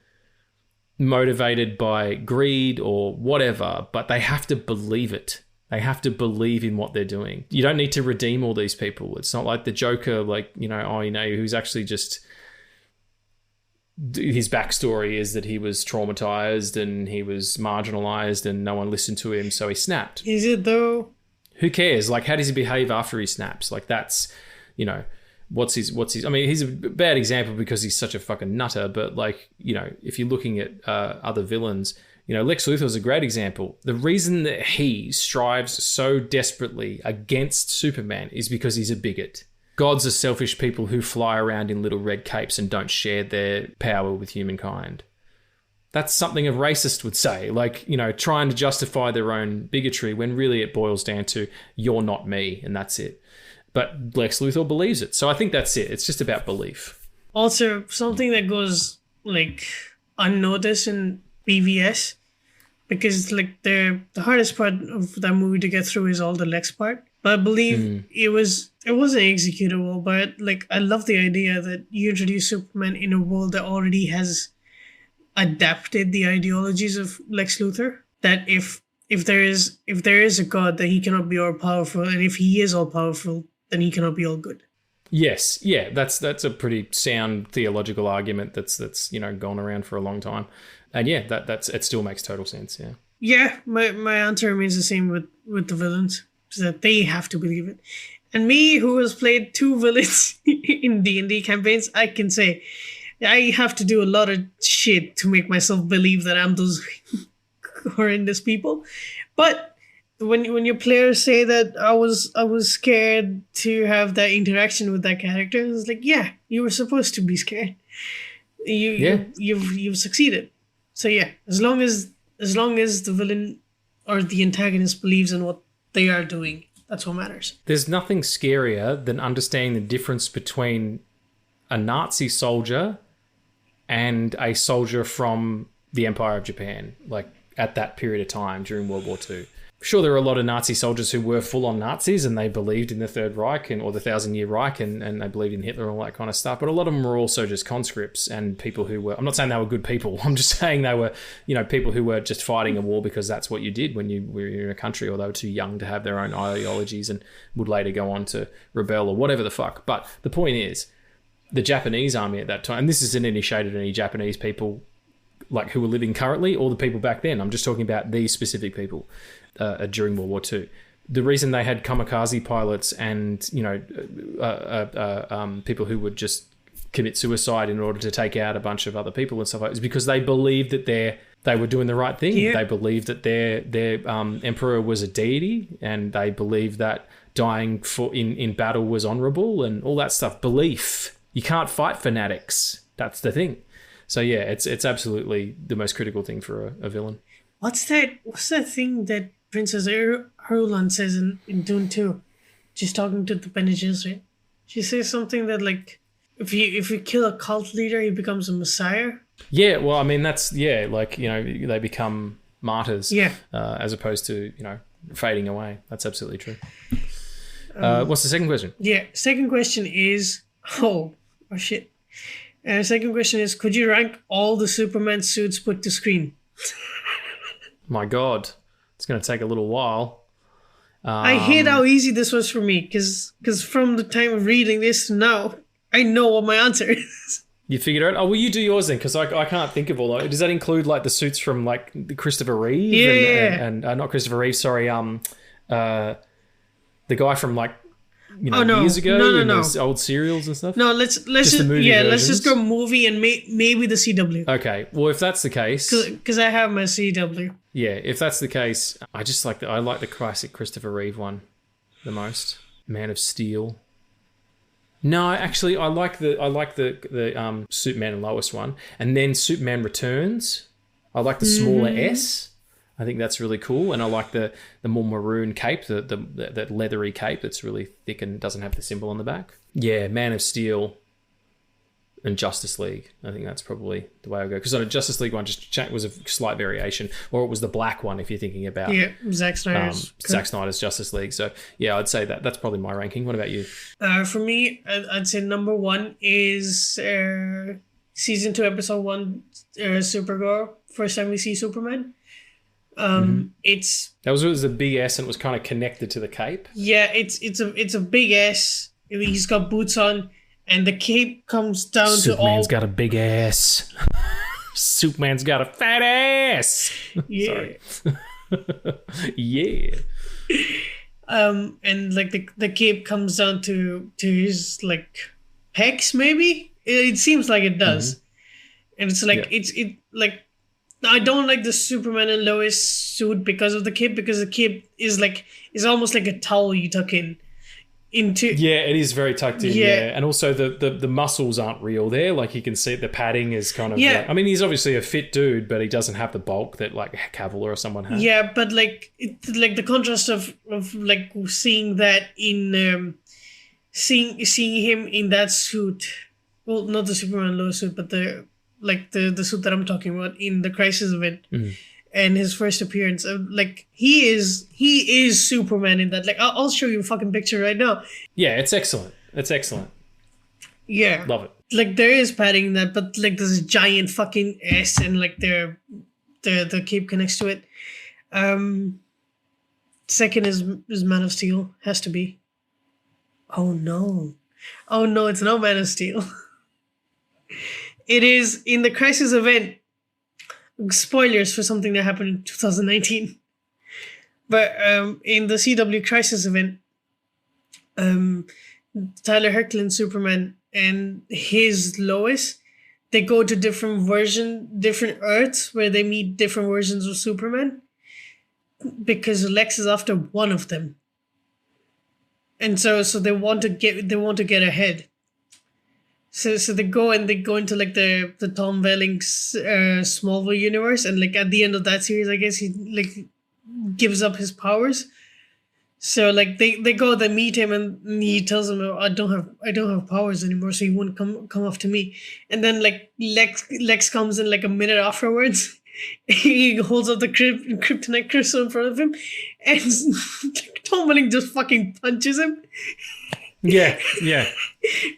motivated by greed or whatever, but they have to believe it. They have to believe in what they're doing. You don't need to redeem all these people. It's not like the Joker, who's actually just, his backstory is that he was traumatized and he was marginalized and no one listened to him, so he snapped. Is it though? Who cares? Like, how does he behave after he snaps? Like, that's, what's his, I mean, he's a bad example because he's such a fucking nutter, but if you're looking at other villains, Lex Luthor's a great example. The reason that he strives so desperately against Superman is because he's a bigot. Gods are selfish people who fly around in little red capes and don't share their power with humankind. That's something a racist would say, trying to justify their own bigotry when really it boils down to, you're not me, and that's it. But Lex Luthor believes it. So I think that's it. It's just about belief. Also, something that goes unnoticed in BVS, because the hardest part of that movie to get through is all the Lex part. But I believe it wasn't executable, but I love the idea that you introduce Superman in a world that already has adapted the ideologies of Lex Luthor. That if there is a god, that he cannot be all powerful, and if he is all powerful, then he cannot be all good. Yes, yeah, that's a pretty sound theological argument that's gone around for a long time, and yeah, that's it still makes total sense. Yeah. Yeah, my answer remains the same with the villains. That they have to believe it. And me, who has played 2 villains in D&D campaigns, I can say I have to do a lot of shit to make myself believe that I'm those horrendous people. But when your players say that I was scared to have that interaction with that character, it's yeah, you were supposed to be scared. You've succeeded. So yeah, as long as the villain or the antagonist believes in what they are doing, that's what matters. There's nothing scarier than understanding the difference between a Nazi soldier and a soldier from the Empire of Japan, at that period of time during World War II. Sure, there were a lot of Nazi soldiers who were full-on Nazis and they believed in the Third Reich or the Thousand-Year Reich and they believed in Hitler and all that kind of stuff. But a lot of them were also just conscripts and people who were... I'm not saying they were good people. I'm just saying they were, people who were just fighting a war because that's what you did when you were in a country, or they were too young to have their own ideologies and would later go on to rebel or whatever the fuck. But the point is, the Japanese army at that time, and this isn't any shade at any Japanese people who were living currently or the people back then. I'm just talking about these specific people. During World War II. The reason they had kamikaze pilots and, people who would just commit suicide in order to take out a bunch of other people and stuff like that is because they believed that they were doing the right thing. Yeah. They believed that their emperor was a deity, and they believed that dying in battle was honorable and all that stuff. Belief. You can't fight fanatics. That's the thing. So yeah, it's absolutely the most critical thing for a villain. What's that thing that Princess Irulan says in Dune 2? She's talking to the Bene Gesserit. She says something that if you kill a cult leader, he becomes a messiah. Yeah, well, I mean that's they become martyrs. Yeah. As opposed to fading away. That's absolutely true. What's the second question? Yeah, second question is oh shit. Second question is, could you rank all the Superman suits put to screen? My God. It's going to take a little while. I hate how easy this was for me, because from the time of reading this to now, I know what my answer is. You figured it out? Oh, well, you do yours then, because I can't think of all. Does that include the suits from Christopher Reeve? Yeah. And not Christopher Reeve, sorry. The guy from years ago in those old serials and stuff? No, let's just go movie and maybe the CW. Okay, well, if that's the case... Because I have my CW. Yeah, if that's the case, I like the classic Christopher Reeve one the most. Man of Steel. No, actually, I like the Superman and Lois one. And then Superman Returns. I like the smaller S. I think that's really cool, and I like the more maroon cape, that leathery cape that's really thick and doesn't have the symbol on the back. Yeah, Man of Steel and Justice League. I think that's probably the way I go, because on a Justice League one was a slight variation, or it was the black one if you're thinking about Zack Snyder's Justice League. So yeah, I'd say that's probably my ranking. What about you? For me, I'd say number 1 is season 2, episode 1, Supergirl. First time we see Superman. That was a big S, and it was kind of connected to the cape. Yeah, it's a big S. He's got boots on. And the cape comes down Superman's got a big ass. Superman's got a fat ass. Yeah. Sorry. Yeah. And like the cape comes down to his like pecs, maybe? It seems like it does. And it's like it like I don't like the Superman and Lois suit because of the cape, because the cape is almost like a towel you tuck in. It is very tucked in, and also the muscles aren't real there. Like you can see the padding is kind of I mean, he's obviously a fit dude, but he doesn't have the bulk that like Cavill or someone has. Yeah, but like the contrast of like seeing that in seeing him in that suit, well, not the Superman Lois suit, but the suit that I'm talking about in the Crisis event. And his first appearance, like he is Superman in that. Like I'll show you a fucking picture right now. Yeah, it's excellent. It's excellent. Yeah, love it. Like there is padding in that, but like there's a giant fucking S, and like the cape connects to it. Second is Man of Steel, has to be. Oh no, it's not Man of Steel. It is in the Crisis event. Spoilers for something that happened in 2019. But in the CW Crisis event, Tyler Hoechlin, Superman, and his Lois, they go to different Earths where they meet different versions of Superman, because Lex is after one of them. And so they want to get ahead. So they go into like the Tom Welling's Smallville universe, and like at the end of that series, I guess he like gives up his powers. So like they meet him, and he tells them, oh, I don't have powers anymore, so you won't come after me. And then like Lex comes in like a minute afterwards. He holds up the kryptonite crystal in front of him, and Tom Welling just fucking punches him. Yeah.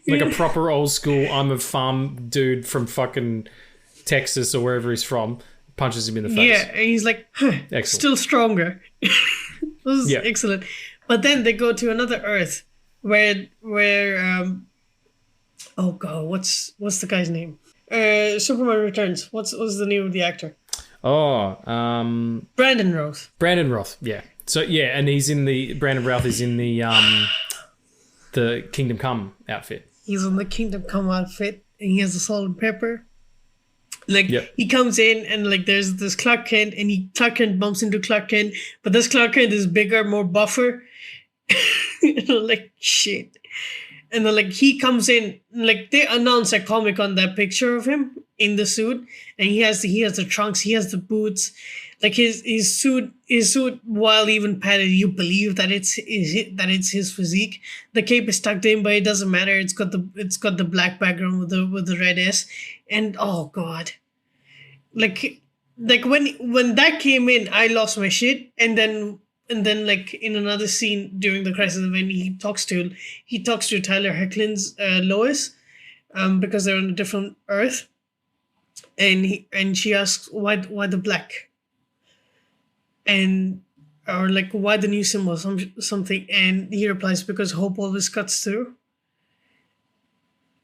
Like a proper old school, I'm a farm dude from fucking Texas or wherever he's from, punches him in the face. Yeah, and he's like, still stronger. This is excellent. But then they go to another Earth where oh god, what's the guy's name? Superman Returns. What's the name of the actor? Brandon Routh. Brandon Routh, yeah. So yeah, and Brandon Routh is in the Kingdom Come outfit. He's on the Kingdom Come outfit, and he has the salt and pepper. Like, he comes in, and like there's this Clark Kent, and Clark Kent bumps into Clark Kent, but this Clark Kent is bigger, more buffer. Like, shit. And then like he comes in, like they announce at Comic-Con that picture of him in the suit, and he has the trunks, he has the boots, like his suit, while even padded, you believe that it's his physique. The cape is tucked in, but it doesn't matter. It's got the black background with the red S, and oh god, like when that came in, I lost my shit, and then like in another scene during the Crisis event, he talks to Tyler Hoechlin's Lois, because they're on a different Earth, and she asks why the black, or like why the new symbol, something, and he replies, because hope always cuts through.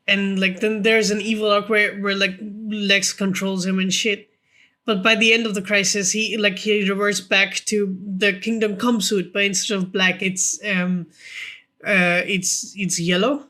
And like then there's an evil arc where like Lex controls him and shit. But by the end of the Crisis, he reverts back to the Kingdom Come suit, but instead of black, it's yellow,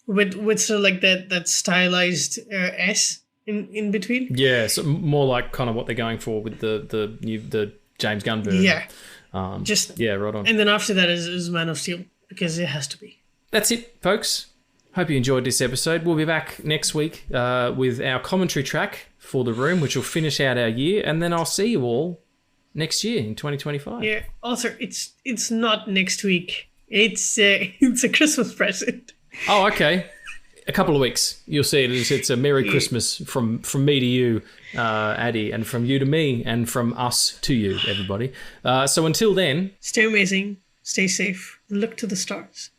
with sort of like that stylized S in between. Yeah, so more like kind of what they're going for with the James Gunn version. Yeah, right on. And then after that is Man of Steel, because it has to be. That's it, folks. Hope you enjoyed this episode. We'll be back next week with our commentary track for The Room, which will finish out our year, and then I'll see you all next year in 2025. Yeah, Arthur, it's not next week. It's a Christmas present. Oh, okay. A couple of weeks. You'll see it. It's a Merry Christmas from me to you, Addie, and from you to me, and from us to you, everybody. So until then... Stay amazing, stay safe, look to the stars.